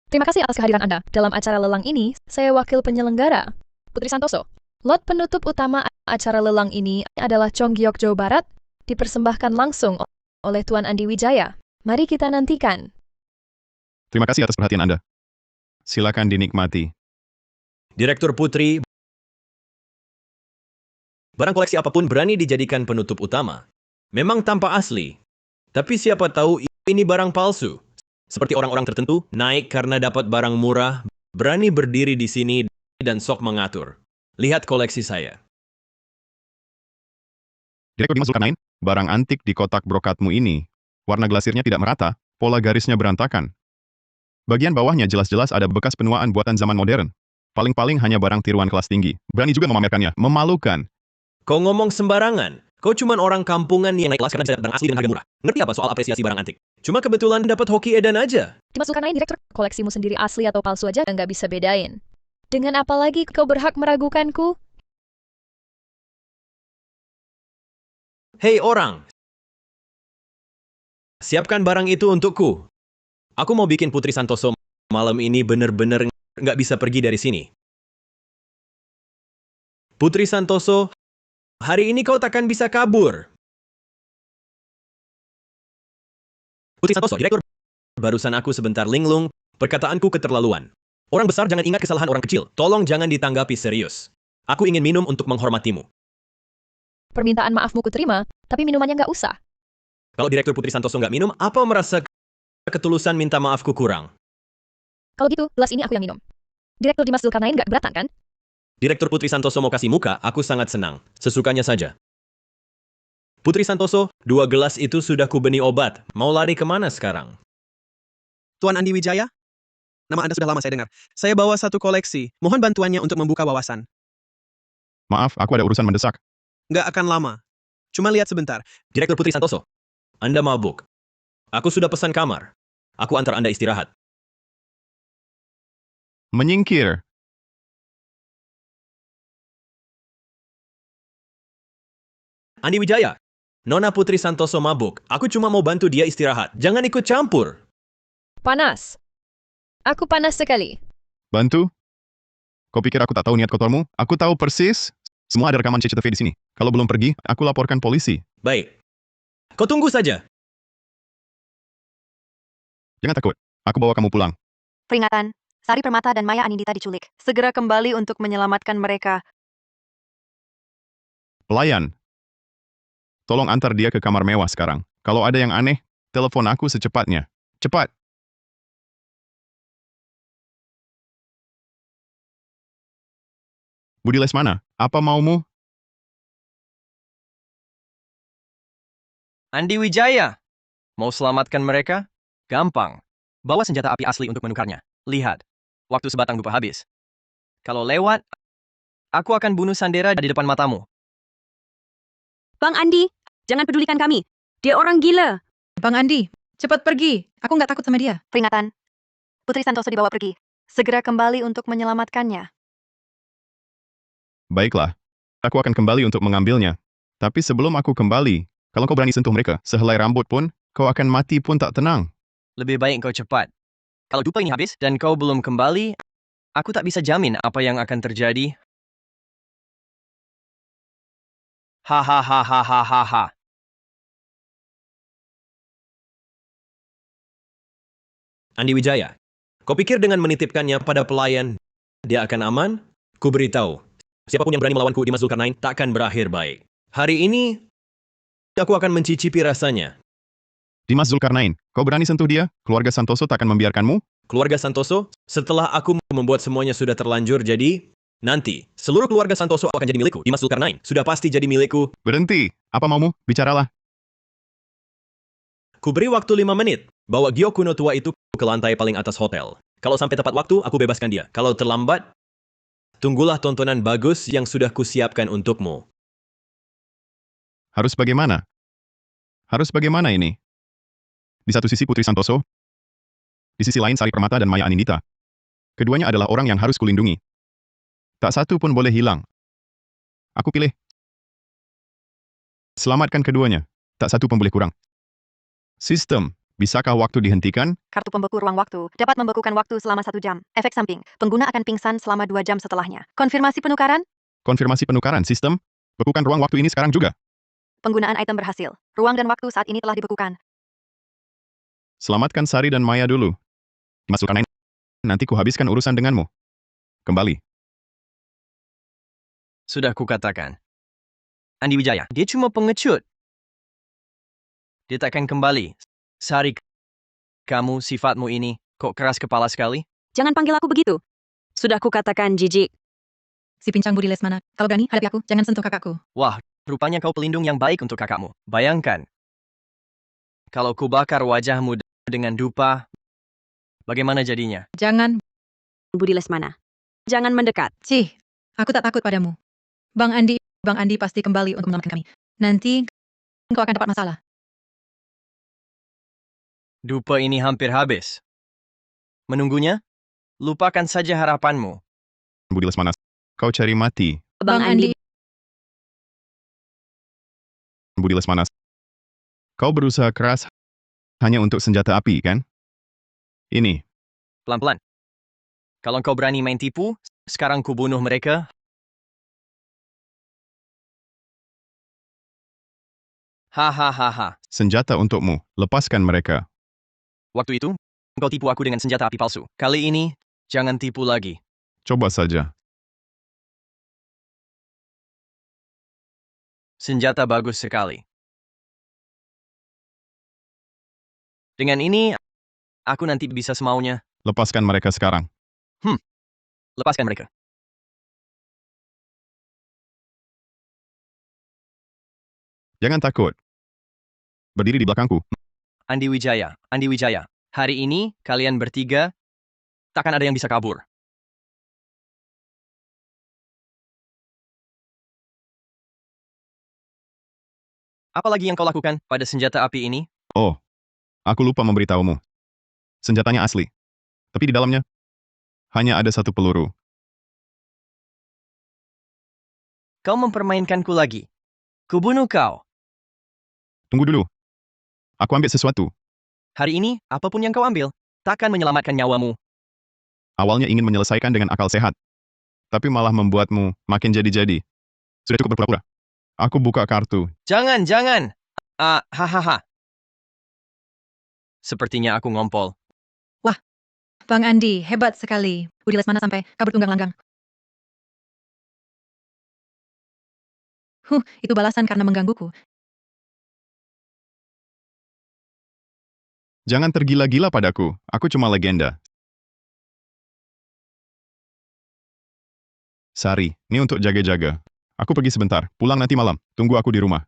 Terima kasih atas kehadiran Anda. Dalam acara lelang ini, saya wakil penyelenggara, Putri Santoso. Lot penutup utama acara lelang ini adalah Chonggyok Jawa Barat, dipersembahkan langsung oleh Tuan Andi Wijaya. Mari kita nantikan. Terima kasih atas perhatian Anda. Silakan dinikmati. Direktur Putri, barang koleksi apapun berani dijadikan penutup utama. Memang tampak asli. Tapi siapa tahu ini barang palsu. Seperti orang-orang tertentu, naik karena dapat barang murah, berani berdiri di sini dan sok mengatur. Lihat koleksi saya. Direktur Dimas Zulkarnain, barang antik di kotak brokatmu ini, warna glasirnya tidak merata, pola garisnya berantakan. Bagian bawahnya jelas-jelas ada bekas penuaan buatan zaman modern. Paling-paling hanya barang tiruan kelas tinggi. Berani juga memamerkannya. Memalukan. Kau ngomong sembarangan. Kau cuman orang kampungan yang naik kelas karena bisa dapat barang asli dan harga murah. Ngerti apa soal apresiasi barang antik? Cuma kebetulan dapat hoki edan aja. Dimas Zulkarnain, direktur, koleksimu sendiri asli atau palsu aja nggak bisa bedain. Dengan apa lagi kau berhak meragukanku? Hei orang! Siapkan barang itu untukku. Aku mau bikin Putri Santoso malam ini bener-bener nggak bisa pergi dari sini. Putri Santoso, hari ini kau takkan bisa kabur. Putri Santoso, direktur. Barusan aku sebentar linglung, perkataanku keterlaluan. Orang besar jangan ingat kesalahan orang kecil. Tolong jangan ditanggapi serius. Aku ingin minum untuk menghormatimu. Permintaan maafmu kuterima, tapi minumannya nggak usah. Kalau Direktur Putri Santoso nggak minum, apa merasa ketulusan minta maafku kurang? Kalau gitu, gelas ini aku yang minum. Direktur Dimas Zulkarnain nggak keberatan kan? Direktur Putri Santoso mau kasih muka, aku sangat senang. Sesukanya saja. Putri Santoso, 2 gelas itu sudah kubeni obat. Mau lari kemana sekarang? Tuan Andi Wijaya? Nama Anda sudah lama saya dengar. Saya bawa satu koleksi. Mohon bantuannya untuk membuka wawasan. Maaf, aku ada urusan mendesak. Nggak akan lama. Cuma lihat sebentar. Direktur Putri Santoso, Anda mabuk. Aku sudah pesan kamar. Aku antar Anda istirahat. Menyingkir. Andi Wijaya, Nona Putri Santoso mabuk. Aku cuma mau bantu dia istirahat. Jangan ikut campur. Panas. Aku panas sekali. Bantu? Kau pikir aku tak tahu niat kotormu? Aku tahu persis. Semua ada rekaman CCTV di sini. Kalau belum pergi, aku laporkan polisi. Baik. Kau tunggu saja. Jangan takut. Aku bawa kamu pulang. Peringatan, Sari Permata dan Maya Anindita diculik. Segera kembali untuk menyelamatkan mereka. Pelayan. Tolong antar dia ke kamar mewah sekarang. Kalau ada yang aneh, telepon aku secepatnya. Cepat. Budi Lesmana, apa maumu? Andi Wijaya, mau selamatkan mereka? Gampang. Bawa senjata api asli untuk menukarnya. Lihat, waktu sebatang dupa habis. Kalau lewat, aku akan bunuh Sandera di depan matamu. Bang Andi, jangan pedulikan kami. Dia orang gila. Bang Andi, cepat pergi. Aku nggak takut sama dia. Peringatan, Putri Santoso dibawa pergi. Segera kembali untuk menyelamatkannya. Baiklah. Aku akan kembali untuk mengambilnya. Tapi sebelum aku kembali, kalau kau berani sentuh mereka, sehelai rambut pun, kau akan mati pun tak tenang. Lebih baik kau cepat. Kalau dupa ini habis dan kau belum kembali, aku tak bisa jamin apa yang akan terjadi. Hahaha. Andi Wijaya, kau pikir dengan menitipkannya pada pelayan, dia akan aman? Ku beritahu, siapapun yang berani melawanku di Mas Zulkarnain takkan berakhir baik. Hari ini, aku akan mencicipi rasanya. Dimas Zulkarnain, kau berani sentuh dia? Keluarga Santoso tak akan membiarkanmu? Keluarga Santoso, setelah aku membuat semuanya sudah terlanjur, jadi nanti seluruh keluarga Santoso akan jadi milikku. Dimas Zulkarnain sudah pasti jadi milikku. Berhenti. Apa maumu? Bicaralah. Ku beri waktu 5 menit. Bawa Gio kuno tua itu ke lantai paling atas hotel. Kalau sampai tepat waktu, aku bebaskan dia. Kalau terlambat, tunggulah tontonan bagus yang sudah kusiapkan untukmu. Harus bagaimana? Harus bagaimana ini? Di satu sisi Putri Santoso, di sisi lain Sari Permata dan Maya Anindita. Keduanya adalah orang yang harus kulindungi. Tak satu pun boleh hilang. Aku pilih. Selamatkan keduanya. Tak satu pun boleh kurang. Sistem. Bisakah waktu dihentikan? Kartu pembeku ruang waktu dapat membekukan waktu selama 1 jam. Efek samping, pengguna akan pingsan selama 2 jam setelahnya. Konfirmasi penukaran? Konfirmasi penukaran sistem. Bekukan ruang waktu ini sekarang juga. Penggunaan item berhasil. Ruang dan waktu saat ini telah dibekukan. Selamatkan Sari dan Maya dulu. Masukkan nanti ku habiskan urusan denganmu. Kembali. Sudah kukatakan. Andi Wijaya, dia cuma pengecut. Dia takkan kembali. Sari, kamu sifatmu ini kok keras kepala sekali? Jangan panggil aku begitu. Sudah kukatakan, jijik. Si pincang Budi Lesmana, kalau berani hadapi aku, jangan sentuh kakakku. Wah, rupanya kau pelindung yang baik untuk kakakmu. Bayangkan. Kalau ku bakar wajahmu dengan dupa, bagaimana jadinya? Jangan. Budi Lesmana. Jangan mendekat. Cih, aku tak takut padamu. Bang Andi pasti kembali untuk menyelamatkan kami. Nanti, engkau akan dapat masalah. Dupa ini hampir habis. Menunggunya? Lupakan saja harapanmu. Budi Lesmana, kau cari mati. Bang Andi. Budi Lesmana, kau berusaha keras hanya untuk senjata api, kan? Ini. Pelan-pelan. Kalau kau berani main tipu, sekarang ku bunuh mereka. Hahaha. Senjata untukmu. Lepaskan mereka. Waktu itu, kau tipu aku dengan senjata api palsu. Kali ini, jangan tipu lagi. Coba saja. Senjata bagus sekali. Dengan ini, aku nanti bisa semaunya. Lepaskan mereka sekarang. Lepaskan mereka. Jangan takut. Berdiri di belakangku. Andi Wijaya. Hari ini, kalian bertiga, takkan ada yang bisa kabur. Apa lagi yang kau lakukan pada senjata api ini? Oh, aku lupa memberitahumu. Senjatanya asli. Tapi di dalamnya, hanya ada satu peluru. Kau mempermainkanku lagi. Kubunuh kau. Tunggu dulu. Aku ambil sesuatu. Hari ini, apapun yang kau ambil, takkan menyelamatkan nyawamu. Awalnya ingin menyelesaikan dengan akal sehat. Tapi malah membuatmu makin jadi-jadi. Sudah cukup berpura-pura. Aku buka kartu. Jangan, jangan. Hahaha. Sepertinya aku ngompol. Bang Andi, hebat sekali. Budi Lesmana sampai kabur tunggang-langgang. Itu balasan karena menggangguku. Jangan tergila-gila padaku. Aku cuma legenda. Sari, ini untuk jaga-jaga. Aku pergi sebentar. Pulang nanti malam. Tunggu aku di rumah.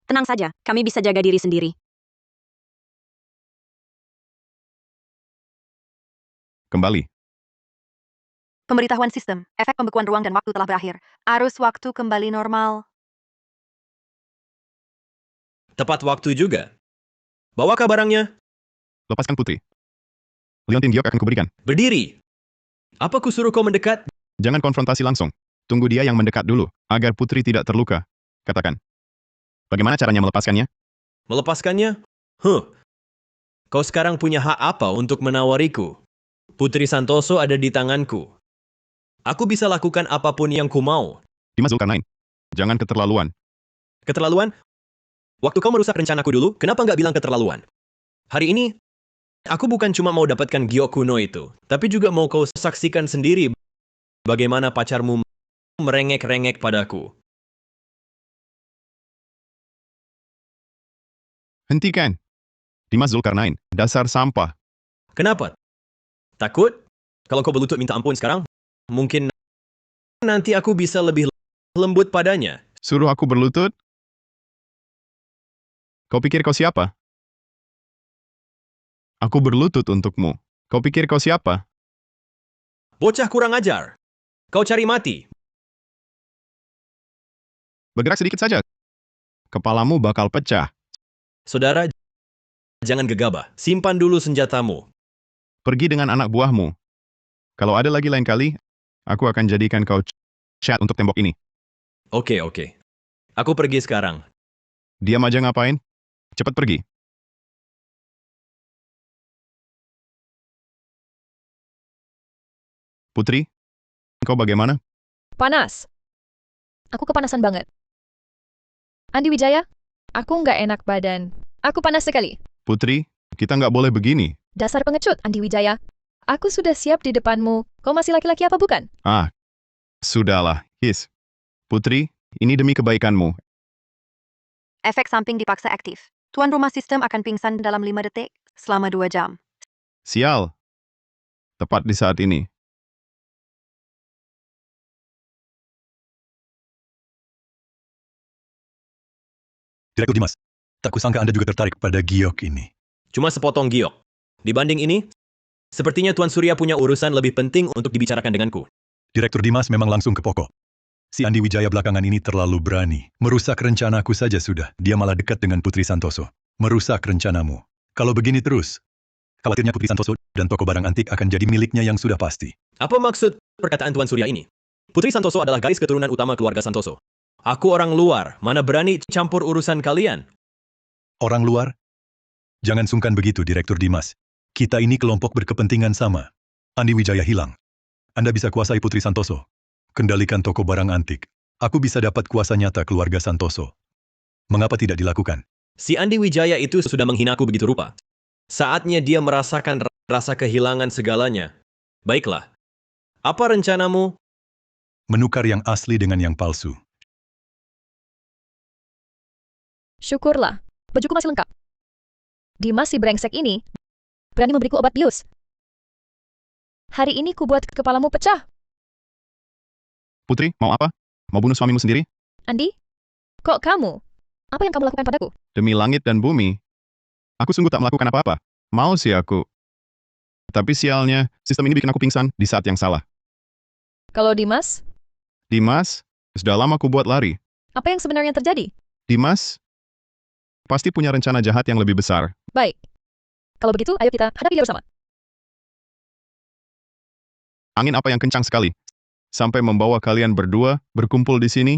Tenang saja, kami bisa jaga diri sendiri. Kembali. Pemberitahuan sistem, efek pembekuan ruang dan waktu telah berakhir. Arus waktu kembali normal. Tepat waktu juga. Bawakah barangnya? Lepaskan Putri. Leontin Giok akan kuberikan. Berdiri. Apa kusuruh kau mendekat? Jangan konfrontasi langsung. Tunggu dia yang mendekat dulu, agar Putri tidak terluka. Katakan. Bagaimana caranya melepaskannya? Melepaskannya? Kau sekarang punya hak apa untuk menawariku? Putri Santoso ada di tanganku. Aku bisa lakukan apapun yang ku mau. Dimas Zulkarnain. Jangan keterlaluan. Keterlaluan? Waktu kau merusak rencanaku dulu, kenapa nggak bilang keterlaluan? Hari ini, aku bukan cuma mau dapatkan Giok kuno itu, tapi juga mau kau saksikan sendiri bagaimana pacarmu merengek-rengek padaku. Hentikan. Dimas Zulkarnain, dasar sampah. Kenapa? Takut? Kalau kau berlutut minta ampun sekarang, mungkin nanti aku bisa lebih lembut padanya. Suruh aku berlutut? Kau pikir kau siapa? Aku berlutut untukmu. Kau pikir kau siapa? Bocah kurang ajar. Kau cari mati. Bergerak sedikit saja. Kepalamu bakal pecah. Saudara, jangan gegabah. Simpan dulu senjatamu. Pergi dengan anak buahmu. Kalau ada lagi lain kali, aku akan jadikan kau cat untuk tembok ini. Oke. Aku pergi sekarang. Diam aja ngapain? Cepat pergi. Putri, kau bagaimana? Panas. Aku kepanasan banget. Andi Wijaya, aku nggak enak badan. Aku panas sekali. Putri, kita nggak boleh begini. Dasar pengecut, Andi Wijaya. Aku sudah siap di depanmu. Kau masih laki-laki apa bukan? Sudahlah, His. Putri, ini demi kebaikanmu. Efek samping dipaksa aktif. Tuan rumah sistem akan pingsan dalam 5 detik selama 2 jam. Sial. Tepat di saat ini. Direktur Dimas, tak kusangka Anda juga tertarik pada giok ini. Cuma sepotong giok. Dibanding ini, sepertinya Tuan Surya punya urusan lebih penting untuk dibicarakan denganku. Direktur Dimas memang langsung ke pokok. Si Andi Wijaya belakangan ini terlalu berani. Merusak rencanaku saja sudah. Dia malah dekat dengan Putri Santoso. Merusak rencanamu. Kalau begini terus, khawatirnya Putri Santoso dan toko barang antik akan jadi miliknya yang sudah pasti. Apa maksud perkataan Tuan Surya ini? Putri Santoso adalah garis keturunan utama keluarga Santoso. Aku orang luar, mana berani campur urusan kalian? Orang luar? Jangan sungkan begitu, Direktur Dimas. Kita ini kelompok berkepentingan sama. Andi Wijaya hilang. Anda bisa kuasai Putri Santoso. Kendalikan toko barang antik. Aku bisa dapat kuasa nyata keluarga Santoso. Mengapa tidak dilakukan? Si Andi Wijaya itu sudah menghinaku begitu rupa. Saatnya dia merasakan rasa kehilangan segalanya. Baiklah. Apa rencanamu? Menukar yang asli dengan yang palsu. Syukurlah, bajuku masih lengkap. Dimas si brengsek ini berani memberiku obat bius. Hari ini ku buat kepalamu pecah. Putri, mau apa? Mau bunuh suamimu sendiri? Andi, kok kamu? Apa yang kamu lakukan padaku? Demi langit dan bumi. Aku sungguh tak melakukan apa-apa. Mau sih aku. Tapi sialnya, sistem ini bikin aku pingsan di saat yang salah. Kalau Dimas, Dimas, sudah lama aku buat lari. apa yang sebenarnya terjadi? Dimas, pasti punya rencana jahat yang lebih besar. Baik. Kalau begitu, ayo kita hadapi dia bersama. Angin apa yang kencang sekali. Sampai membawa kalian berdua berkumpul di sini.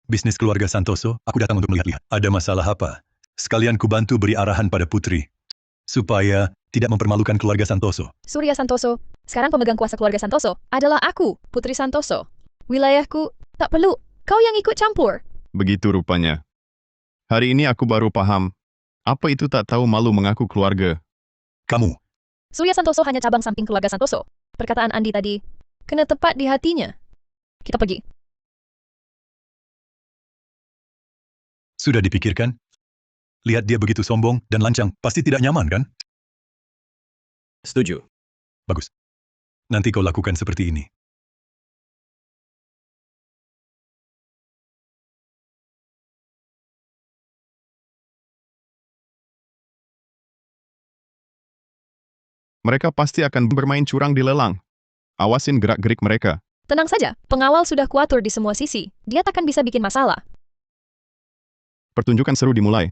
Bisnis keluarga Santoso, aku datang untuk melihat-lihat. Ada masalah apa? Sekalian ku bantu beri arahan pada Putri. Supaya tidak mempermalukan keluarga Santoso. Surya Santoso, sekarang pemegang kuasa keluarga Santoso adalah aku, Putri Santoso. Wilayahku, tak perlu kau yang ikut campur. Begitu rupanya. Hari ini aku baru paham. Apa itu tak tahu malu mengaku keluarga? Kamu. Surya Santoso hanya cabang samping keluarga Santoso. Perkataan Andi tadi, kena tepat di hatinya. Kita pergi. Sudah dipikirkan? Lihat dia begitu sombong dan lancang, pasti tidak nyaman kan? Setuju. Bagus. Nanti kau lakukan seperti ini. Mereka pasti akan bermain curang di lelang. Awasin gerak-gerik mereka. Tenang saja, pengawal sudah kuatur di semua sisi. Dia takkan bisa bikin masalah. Pertunjukan seru dimulai.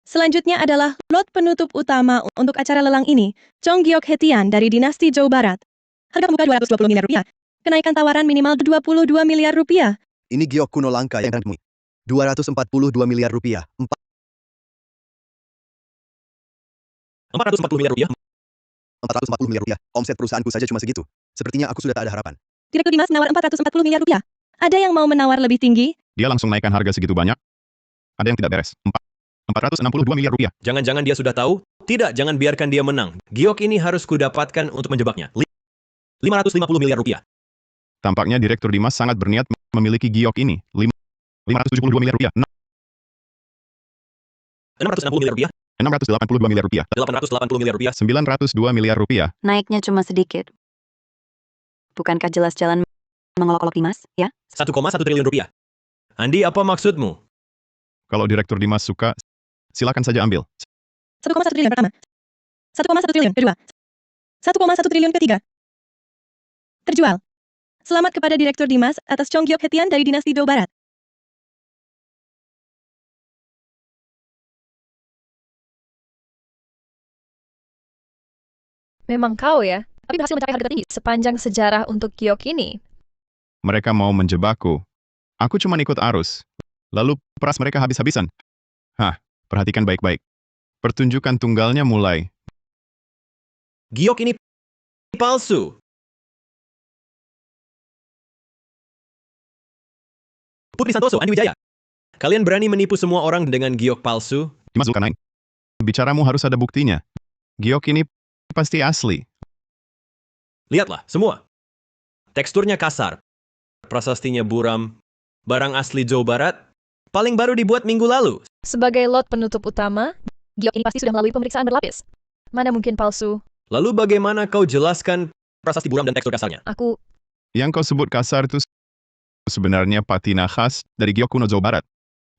Selanjutnya adalah lot penutup utama untuk acara lelang ini, Chong Giok Hetian dari dinasti Zhou Barat. Harga pembuka 220 miliar rupiah. Kenaikan tawaran minimal 22 miliar rupiah. Ini giok kuno langka yang ditemui. 242 miliar rupiah. 440 miliar rupiah. 440 miliar rupiah. Omset perusahaanku saja cuma segitu. Sepertinya aku sudah tak ada harapan. Direktur Dimas menawar 440 miliar rupiah. Ada yang mau menawar lebih tinggi? Dia langsung naikkan harga segitu banyak. Ada yang tidak beres. 462 miliar rupiah. Jangan-jangan dia sudah tahu? Tidak, jangan biarkan dia menang. Giok ini harus kudapatkan untuk menjebaknya. 550 miliar rupiah. Tampaknya Direktur Dimas sangat berniat memiliki giok ini. 572 miliar rupiah. 660 miliar rupiah. 682 miliar rupiah. 880 miliar rupiah. 902 miliar rupiah. Naiknya cuma sedikit. Bukankah jelas jalan mengolok-olok Dimas, ya? 1,1 triliun rupiah. Andi, apa maksudmu? Kalau Direktur Dimas suka, silakan saja ambil. 1,1 triliun pertama. 1,1 triliun kedua. 1,1 triliun ketiga. Terjual. Selamat kepada Direktur Dimas atas Chong Giok Hetian dari dinasti Zhou Barat. Memang kau ya, tapi berhasil mencapai harga tertinggi sepanjang sejarah untuk giok ini. Mereka mau menjebakku. Aku cuma ikut arus. Lalu peras mereka habis-habisan. Hah, perhatikan baik-baik. Pertunjukan tunggalnya mulai. Giok ini palsu. Putri Santoso, Andi Wijaya. Kalian berani menipu semua orang dengan giok palsu? Dimas Zulkarnain. Bicaramu harus ada buktinya. Giok ini pasti asli. Lihatlah, semua. Teksturnya kasar. Prasastinya buram. Barang asli Zhou Barat. Paling baru dibuat minggu lalu. Sebagai lot penutup utama, giok ini pasti sudah melalui pemeriksaan berlapis. Mana mungkin palsu? Lalu bagaimana kau jelaskan prasasti buram dan tekstur kasarnya? Aku... Yang kau sebut kasar itu sebenarnya patina khas dari giok kuno Zhou Barat.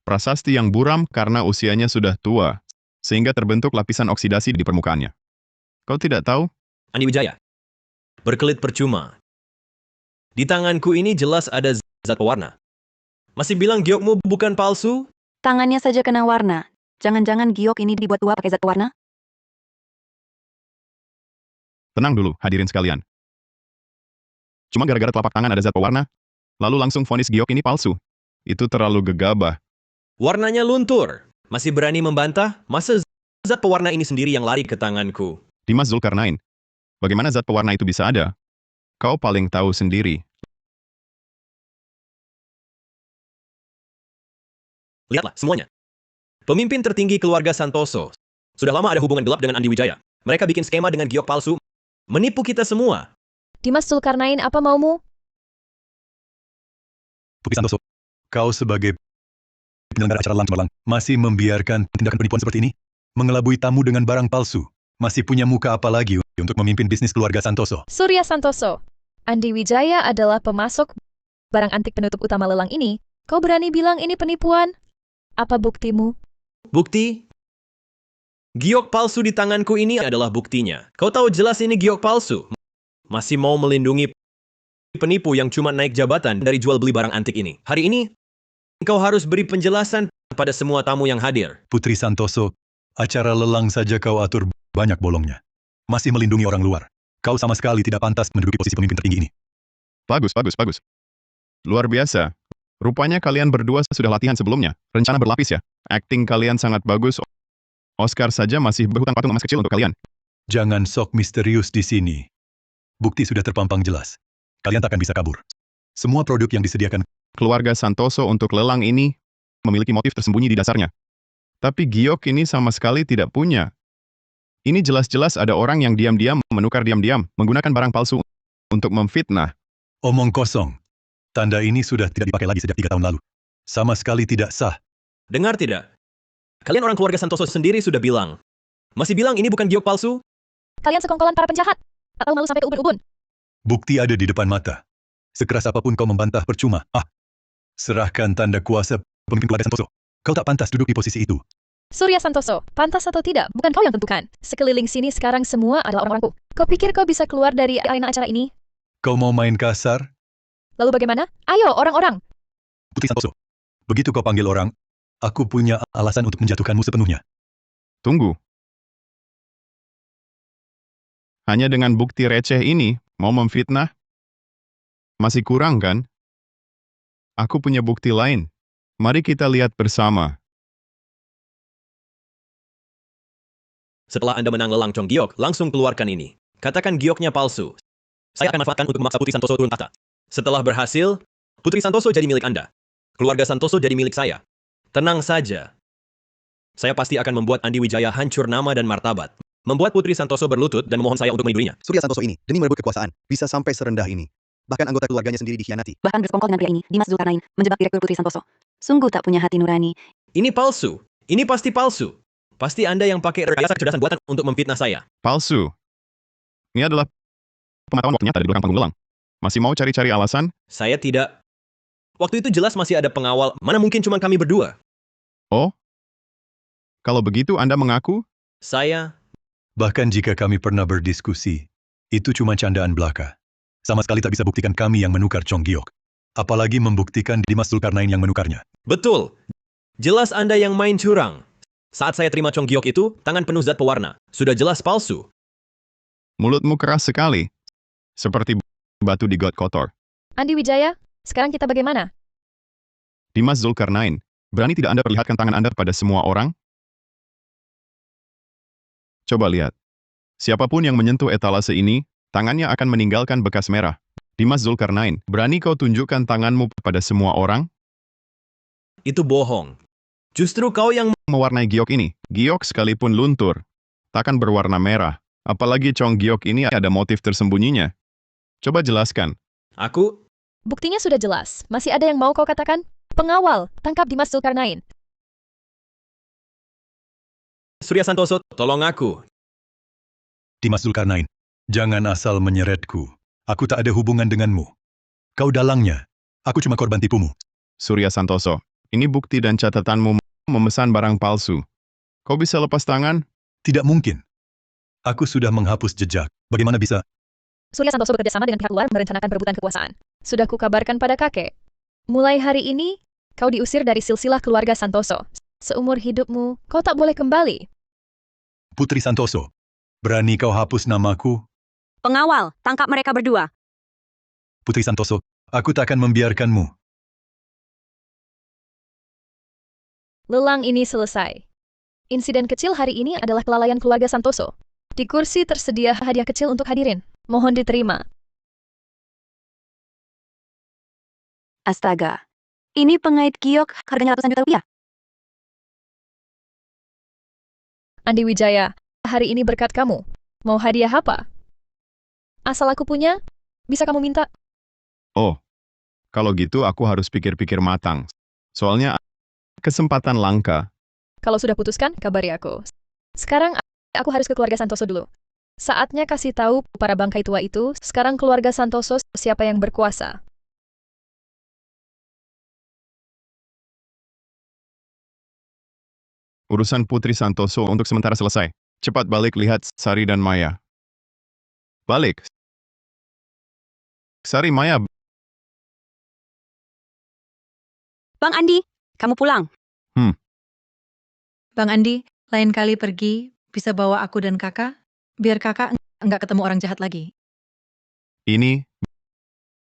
Prasasti yang buram karena usianya sudah tua, sehingga terbentuk lapisan oksidasi di permukaannya. Kau tidak tahu? Andi Wijaya. Berkelit percuma. Di tanganku ini jelas ada zat pewarna. Masih bilang giokmu bukan palsu? Tangannya saja kena warna. Jangan-jangan giok ini dibuat tua pakai zat pewarna? Tenang dulu, hadirin sekalian. Cuma gara-gara telapak tangan ada zat pewarna, lalu langsung vonis giok ini palsu. Itu terlalu gegabah. Warnanya luntur. Masih berani membantah? Masa zat pewarna ini sendiri yang lari ke tanganku? Dimas Zulkarnain, bagaimana zat pewarna itu bisa ada? Kau paling tahu sendiri. Lihatlah, semuanya. Pemimpin tertinggi keluarga Santoso. Sudah lama ada hubungan gelap dengan Andi Wijaya. Mereka bikin skema dengan giok palsu. Menipu kita semua. Dimas Zulkarnain, apa maumu? Putri Santoso, kau sebagai penyelenggara acara Lang masih membiarkan tindakan penipuan seperti ini? Mengelabui tamu dengan barang palsu? Masih punya muka apa lagi untuk memimpin bisnis keluarga Santoso? Surya Santoso. Andi Wijaya adalah pemasok barang antik penutup utama lelang ini. Kau berani bilang ini penipuan? Apa buktimu? Bukti? Giok palsu di tanganku ini adalah buktinya. Kau tahu jelas ini giok palsu. Masih mau melindungi penipu yang cuma naik jabatan dari jual beli barang antik ini. Hari ini, kau harus beri penjelasan pada semua tamu yang hadir. Putri Santoso, acara lelang saja kau atur banyak bolongnya. Masih melindungi orang luar. Kau sama sekali tidak pantas menduduki posisi pemimpin tertinggi ini. Bagus, bagus, bagus. Luar biasa. Rupanya kalian berdua sudah latihan sebelumnya. Rencana berlapis ya. Acting kalian sangat bagus. Oscar saja masih berhutang patung emas kecil untuk kalian. Jangan sok misterius di sini. Bukti sudah terpampang jelas. Kalian takkan bisa kabur. Semua produk yang disediakan Keluarga Santoso untuk lelang ini memiliki motif tersembunyi di dasarnya. Tapi giok ini sama sekali tidak punya. Ini jelas-jelas ada orang yang diam-diam menukar diam-diam, menggunakan barang palsu untuk memfitnah. omong kosong. Tanda ini sudah tidak dipakai lagi sejak 3 tahun lalu. Sama sekali tidak sah. Dengar tidak? Kalian orang keluarga Santoso sendiri sudah bilang. Masih bilang ini bukan giok palsu? Kalian sekongkolan para penjahat. Atau malu sampai ke ubun-ubun. Bukti ada di depan mata. Sekeras apapun kau membantah percuma. Serahkan tanda kuasa pemimpin keluarga Santoso. Kau tak pantas duduk di posisi itu. Surya Santoso, pantas atau tidak, bukan kau yang tentukan. Sekeliling sini sekarang semua adalah orang-orangku. Kau pikir kau bisa keluar dari arena acara ini? Kau mau main kasar? Lalu bagaimana? Ayo, orang-orang. Putri Santoso. Begitu kau panggil orang, aku punya alasan untuk menjatuhkanmu sepenuhnya. Tunggu. Hanya dengan bukti receh ini, mau memfitnah? Masih kurang kan? Aku punya bukti lain. Mari kita lihat bersama. Setelah Anda menang lelang Chong Giok, langsung keluarkan ini. Katakan gioknya palsu. Saya akan manfaatkan untuk memaksa Putri Santoso turun tahta. Setelah berhasil, Putri Santoso jadi milik Anda. Keluarga Santoso jadi milik saya. Tenang saja. Saya pasti akan membuat Andi Wijaya hancur nama dan martabat. Membuat Putri Santoso berlutut dan memohon saya untuk melindunginya. Surya Santoso ini, demi merebut kekuasaan, bisa sampai serendah ini. Bahkan anggota keluarganya sendiri dikhianati. Bahkan bersekongkol dengan pria ini, Dimas Zulkarnain, menjebak Direktur Putri Santoso. Sungguh tak punya hati nurani. Ini palsu. Ini pasti palsu. Pasti Anda yang pakai rekayasa kecerdasan buatan untuk memfitnah saya. Palsu. Ini adalah pengetahuan waktu nyata di belakang panggung lelang. Masih mau cari-cari alasan? Saya tidak. Waktu itu jelas masih ada pengawal. Mana mungkin cuma kami berdua? Oh? Kalau begitu Anda mengaku? Saya... Bahkan jika kami pernah berdiskusi, itu cuma candaan belaka. Sama sekali tak bisa buktikan kami yang menukar Chong Giok. Apalagi membuktikan Dimas Zulkarnain yang menukarnya. Betul. Jelas Anda yang main curang. Saat saya terima Chong Giok itu, tangan penuh zat pewarna. Sudah jelas palsu. Mulutmu keras sekali. Seperti batu di got kotor. Andi Wijaya, sekarang kita bagaimana? Dimas Zulkarnain, berani tidak Anda perlihatkan tangan Anda pada semua orang? Coba lihat. Siapapun yang menyentuh etalase ini, tangannya akan meninggalkan bekas merah. Dimas Zulkarnain, berani kau tunjukkan tanganmu pada semua orang? Itu bohong. Justru kau yang mewarnai giok ini. Giok sekalipun luntur, takkan berwarna merah. Apalagi Chong Giok ini ada motif tersembunyinya. Coba jelaskan. Aku... Buktinya sudah jelas. Masih ada yang mau kau katakan? Pengawal, tangkap Dimas Zulkarnain. Surya Santoso, tolong aku. Dimas Zulkarnain, jangan asal menyeretku. Aku tak ada hubungan denganmu. Kau dalangnya. Aku cuma korban tipumu. Surya Santoso, ini bukti dan catatanmu memesan barang palsu. Kau bisa lepas tangan? Tidak mungkin. Aku sudah menghapus jejak. Bagaimana bisa? Surya Santoso bekerja sama dengan pihak luar merencanakan perebutan kekuasaan. Sudah kukabarkan pada kakek. Mulai hari ini, kau diusir dari silsilah keluarga Santoso. Seumur hidupmu, kau tak boleh kembali. Putri Santoso, berani kau hapus namaku? Pengawal, tangkap mereka berdua. Putri Santoso, aku tak akan membiarkanmu. Lelang ini selesai. Insiden kecil hari ini adalah kelalaian keluarga Santoso. Di kursi tersedia hadiah kecil untuk hadirin. Mohon diterima. Astaga. Ini pengait giok harganya ratusan juta rupiah. Andi Wijaya, hari ini berkat kamu. Mau hadiah apa? Asal aku punya, bisa kamu minta. Oh, kalau gitu aku harus pikir-pikir matang. Soalnya kesempatan langka. Kalau sudah putuskan, kabari aku. Sekarang aku harus ke keluarga Santoso dulu. Saatnya kasih tahu para bangkai tua itu, sekarang keluarga Santoso siapa yang berkuasa. Urusan Putri Santoso untuk sementara selesai. Cepat balik lihat Sari dan Maya. Balik. Sari, Maya. Bang Andi, kamu pulang. Bang Andi, lain kali pergi, bisa bawa aku dan kakak, biar kakak nggak ketemu orang jahat lagi. Ini,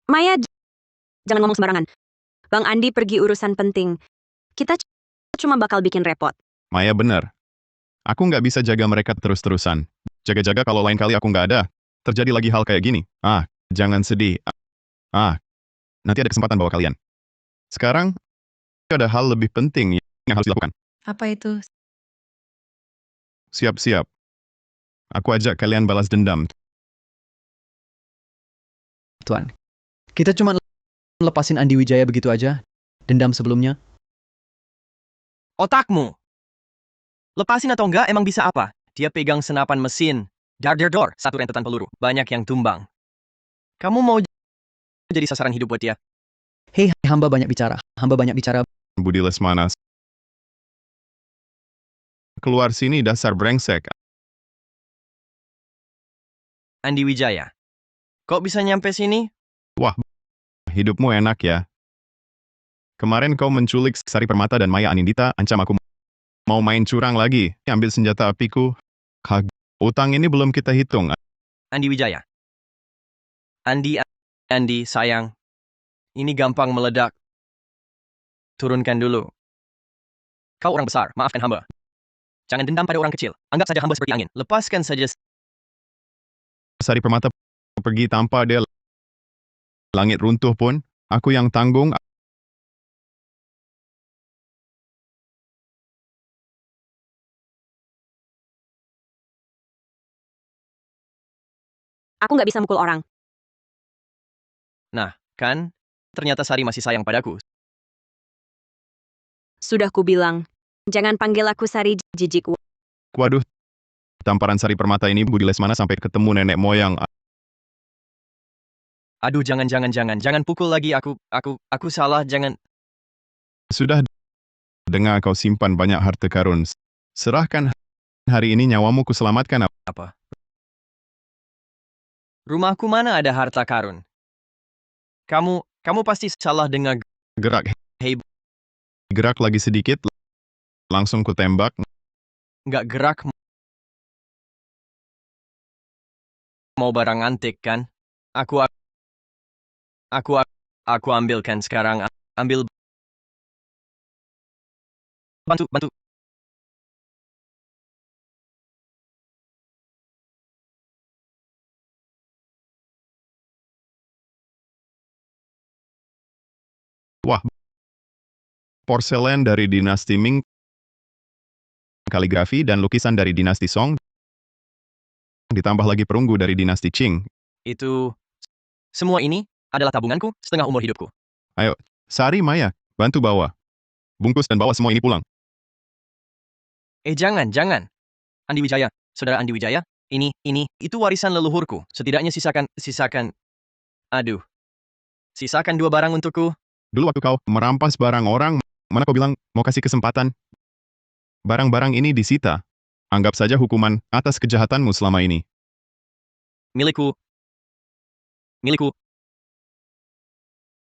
Maya, jangan ngomong sembarangan. Bang Andi pergi urusan penting. Kita cuma bakal bikin repot. Maya benar. Aku nggak bisa jaga mereka terus-terusan. Jaga-jaga kalau lain kali aku nggak ada, terjadi lagi hal kayak gini. Jangan sedih. Nanti ada kesempatan bawa kalian. Sekarang, ada hal lebih penting yang harus dilakukan. Apa itu? Siap-siap. Aku ajak kalian balas dendam. Tuan. Kita cuma lepasin Andi Wijaya begitu aja. Dendam sebelumnya. Otakmu! Lepasin atau enggak emang bisa apa? Dia pegang senapan mesin. Dar, satu rentetan peluru. Banyak yang tumbang. Kamu mau jadi sasaran hidup buat dia? Hei, hamba banyak bicara. Hamba banyak bicara. Budi Lesmana. Keluar sini dasar brengsek. Andi Wijaya. Kok bisa nyampe sini? Wah, hidupmu enak ya. Kemarin kau menculik Sari Permata dan Maya Anindita, ancam aku mau main curang lagi. Ambil senjata apiku. Utang ini belum kita hitung. Andi Wijaya. Andi, sayang. Ini gampang meledak. Turunkan dulu. Kau orang besar, maafkan hamba. Jangan dendam pada orang kecil. Anggap saja hamba seperti angin. Lepaskan saja. Sari Permata pergi tanpa dia. Langit runtuh pun, aku yang tanggung. Aku nggak bisa mukul orang. Nah, kan? Ternyata Sari masih sayang padaku. Sudah kubilang, jangan panggil aku Sari, jijik. Waduh, tamparan Sari Permata ini Budi Lesmana sampai ketemu nenek moyang. Aduh, jangan pukul lagi aku salah, jangan. Sudah dengar kau simpan banyak harta karun. Serahkan hari ini nyawamu kuselamatkan. Apa? Rumahku mana ada harta karun? Kamu pasti salah dengar. Gerak. Hei. Gerak lagi sedikit, langsung ku tembak. Nggak gerak. Mau barang antik kan? Aku ambilkan sekarang. Ambil. Bantu. Wah, porselen dari dinasti Ming, kaligrafi dan lukisan dari dinasti Song, ditambah lagi perunggu dari dinasti Qing. Itu, semua ini adalah tabunganku setengah umur hidupku. Ayo, Sari, Maya, bantu bawa. Bungkus dan bawa semua ini pulang. Jangan. Andi Wijaya, saudara Andi Wijaya, ini, itu warisan leluhurku. Setidaknya sisakan. Aduh. Sisakan 2 barang untukku. Dulu waktu kau merampas barang orang, mana kau bilang mau kasih kesempatan? Barang-barang ini disita. Anggap saja hukuman atas kejahatanmu selama ini. Milikku.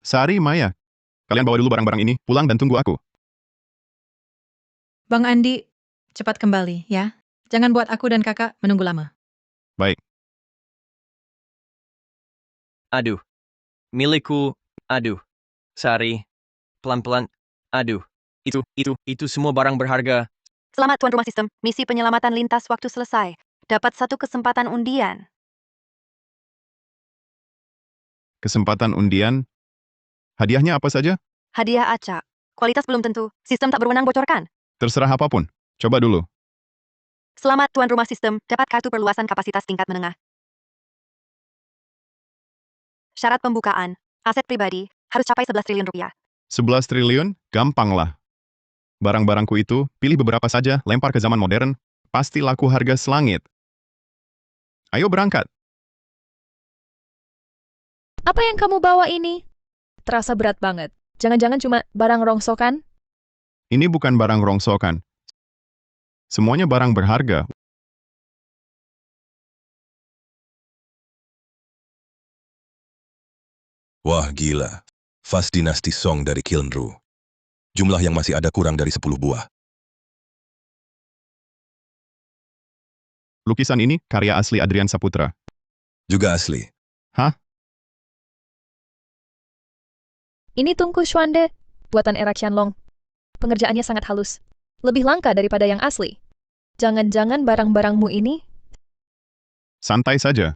Sari, Maya, kalian bawa dulu barang-barang ini, pulang dan tunggu aku. Bang Andi, cepat kembali, ya. Jangan buat aku dan kakak menunggu lama. Baik. Aduh. Milikku. Aduh. Sari. Pelan-pelan. Aduh. Itu semua barang berharga. Selamat tuan rumah sistem, misi penyelamatan lintas waktu selesai. Dapat 1 kesempatan undian. Kesempatan undian. Hadiahnya apa saja? Hadiah acak. Kualitas belum tentu, sistem tak berwenang bocorkan. Terserah apapun. Coba dulu. Selamat tuan rumah sistem, dapat kartu perluasan kapasitas tingkat menengah. Syarat pembukaan. Aset pribadi, harus capai 11 triliun rupiah. 11 triliun? Gampanglah. Barang-barangku itu, pilih beberapa saja, lempar ke zaman modern, pasti laku harga selangit. Ayo berangkat. Apa yang kamu bawa ini? Terasa berat banget. Jangan-jangan cuma barang rongsokan? Ini bukan barang rongsokan. Semuanya barang berharga. Wah, gila. Vas dinasti Song dari Kilnru. Jumlah yang masih ada kurang dari 10 buah. Lukisan ini karya asli Adrian Saputra. Juga asli. Hah? Ini Tungku Xuande, buatan era Qianlong. Pengerjaannya sangat halus. Lebih langka daripada yang asli. Jangan-jangan barang-barangmu ini? Santai saja.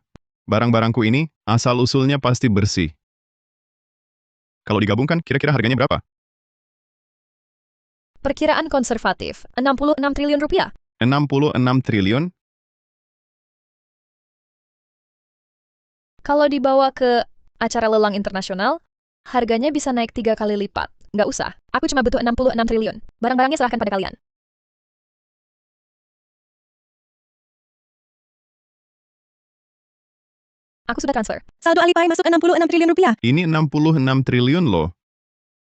Barang-barangku ini, asal-usulnya pasti bersih. Kalau digabungkan, kira-kira harganya berapa? Perkiraan konservatif, 66 triliun rupiah. 66 triliun? Kalau dibawa ke acara lelang internasional, harganya bisa naik 3 kali lipat. Nggak usah, aku cuma butuh 66 triliun. Barang-barangnya serahkan pada kalian. Aku sudah transfer. Saldo Alipay masuk 66 triliun rupiah. Ini 66 triliun loh.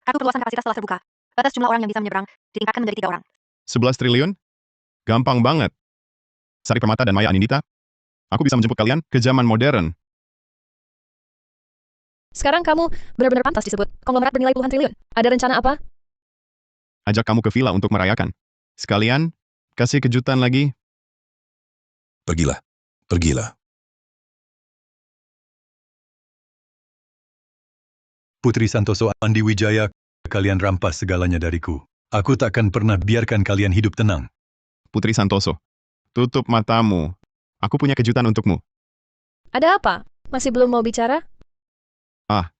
Aku perluasan kapasitas telah terbuka. Batas jumlah orang yang bisa menyeberang ditingkatkan menjadi 3 orang. 11 triliun? Gampang banget. Sari Permata dan Maya Anindita, aku bisa menjemput kalian ke zaman modern. Sekarang kamu benar-benar pantas disebut konglomerat bernilai puluhan triliun. Ada rencana apa? Ajak kamu ke villa untuk merayakan. Sekalian, kasih kejutan lagi. Pergilah. Pergilah. Putri Santoso, Andi Wijaya, kalian rampas segalanya dariku. Aku takkan pernah biarkan kalian hidup tenang. Putri Santoso, tutup matamu. Aku punya kejutan untukmu. Ada apa? Masih belum mau bicara? Ah,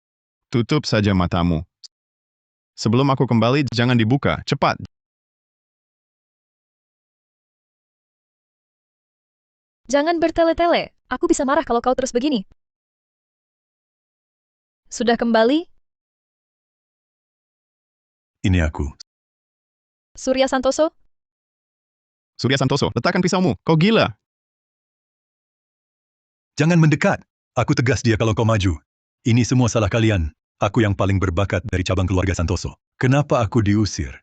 tutup saja matamu. Sebelum aku kembali, jangan dibuka. Cepat. Jangan bertele-tele. Aku bisa marah kalau kau terus begini. Sudah kembali? Ini aku. Surya Santoso? Surya Santoso, letakkan pisaumu. Kau gila. Jangan mendekat. Aku tegas dia kalau kau maju. Ini semua salah kalian. Aku yang paling berbakat dari cabang keluarga Santoso. Kenapa aku diusir?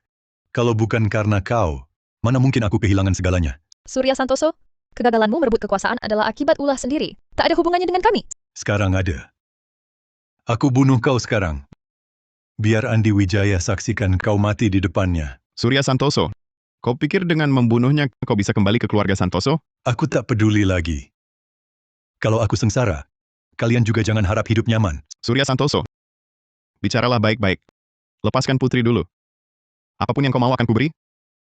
Kalau bukan karena kau, mana mungkin aku kehilangan segalanya? Surya Santoso? Kegagalanmu merebut kekuasaan adalah akibat ulah sendiri. Tak ada hubungannya dengan kami. Sekarang ada. Aku bunuh kau sekarang. Biar Andi Wijaya saksikan kau mati di depannya. Surya Santoso, kau pikir dengan membunuhnya kau bisa kembali ke keluarga Santoso? Aku tak peduli lagi. Kalau aku sengsara, kalian juga jangan harap hidup nyaman. Surya Santoso, bicaralah baik-baik. Lepaskan Putri dulu. Apapun yang kau mau akan kuberi?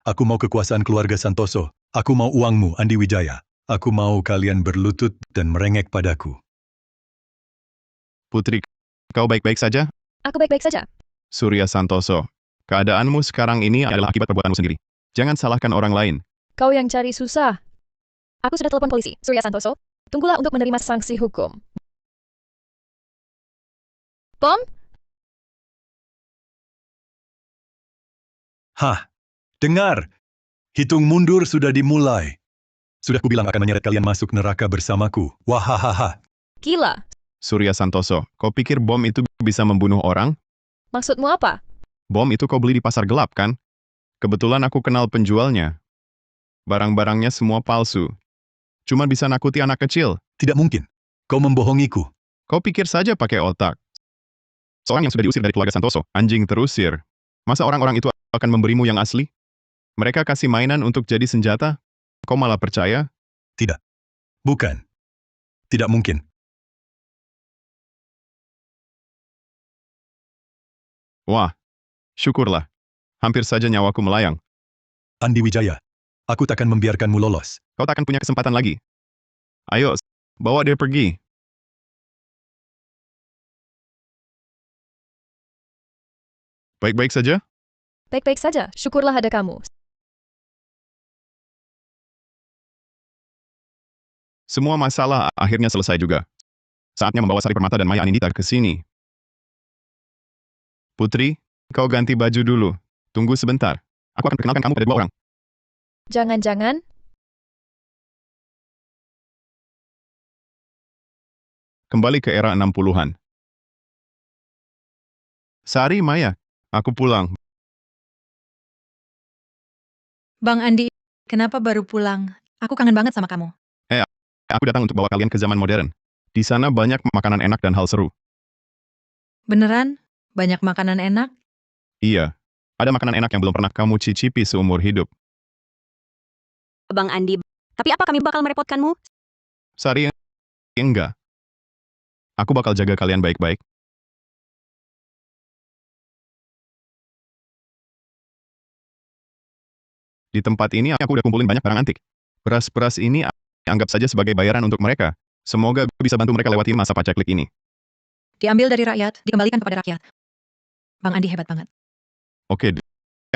Aku mau kekuasaan keluarga Santoso. Aku mau uangmu, Andi Wijaya. Aku mau kalian berlutut dan merengek padaku. Putri, kau baik-baik saja? Aku baik-baik saja. Surya Santoso, keadaanmu sekarang ini adalah akibat perbuatanmu sendiri. Jangan salahkan orang lain. Kau yang cari susah. Aku sudah telepon polisi. Surya Santoso, tunggulah untuk menerima sanksi hukum. Bom? Hah, dengar. Hitung mundur sudah dimulai. Sudah kubilang akan menyeret kalian masuk neraka bersamaku. Wahahaha. Gila. Surya Santoso, kau pikir bom itu bisa membunuh orang? Maksudmu apa? Bom itu kau beli di pasar gelap, kan? Kebetulan aku kenal penjualnya. Barang-barangnya semua palsu. Cuma bisa nakuti anak kecil. Tidak mungkin. Kau membohongiku. Kau pikir saja pakai otak. Seorang yang sudah diusir dari keluarga Santoso, anjing terusir. Masa orang-orang itu akan memberimu yang asli? Mereka kasih mainan untuk jadi senjata? Kau malah percaya? Tidak. Bukan. Tidak mungkin. Wah, syukurlah. Hampir saja nyawaku melayang. Andi Wijaya, aku takkan membiarkanmu lolos. Kau takkan punya kesempatan lagi. Ayo, bawa dia pergi. Baik-baik saja? Baik-baik saja. Syukurlah ada kamu. Semua masalah akhirnya selesai juga. Saatnya membawa Sari Permata dan Maya Anindita ke sini. Putri, kau ganti baju dulu. Tunggu sebentar. Aku akan perkenalkan kamu pada 2 orang. Jangan-jangan? Kembali ke era 60-an. Sari, Maya, aku pulang. Bang Andi, Kenapa baru pulang? Aku kangen banget sama kamu. Aku datang untuk bawa kalian ke zaman modern. Di sana banyak makanan enak dan hal seru. Beneran? Banyak makanan enak? Iya, ada makanan enak yang belum pernah kamu cicipi seumur hidup. Bang Andi. Tapi apa kami bakal merepotkanmu? Sari, enggak. Aku bakal jaga kalian baik-baik. Di tempat ini aku udah kumpulin banyak barang antik. Beras-beras ini anggap saja sebagai bayaran untuk mereka. Semoga bisa bantu mereka lewati masa paceklik ini. Diambil dari rakyat, dikembalikan kepada rakyat. Bang Andi hebat banget. Oke,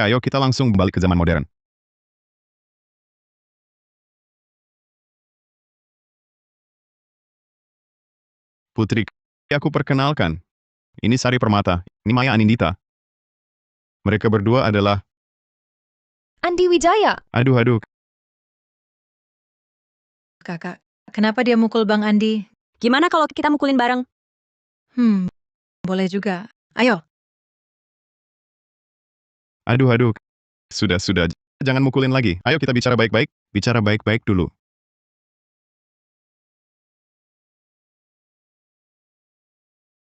ayo kita langsung balik ke zaman modern. Putri, aku perkenalkan. Ini Sari Permata, ini Maya Anindita. Mereka berdua adalah, Andi Wijaya. aduh, Kakak, kenapa dia mukul Bang Andi? Gimana kalau kita mukulin bareng? Boleh juga. Ayo. aduh. Sudah, jangan mukulin lagi. Ayo kita bicara baik-baik dulu.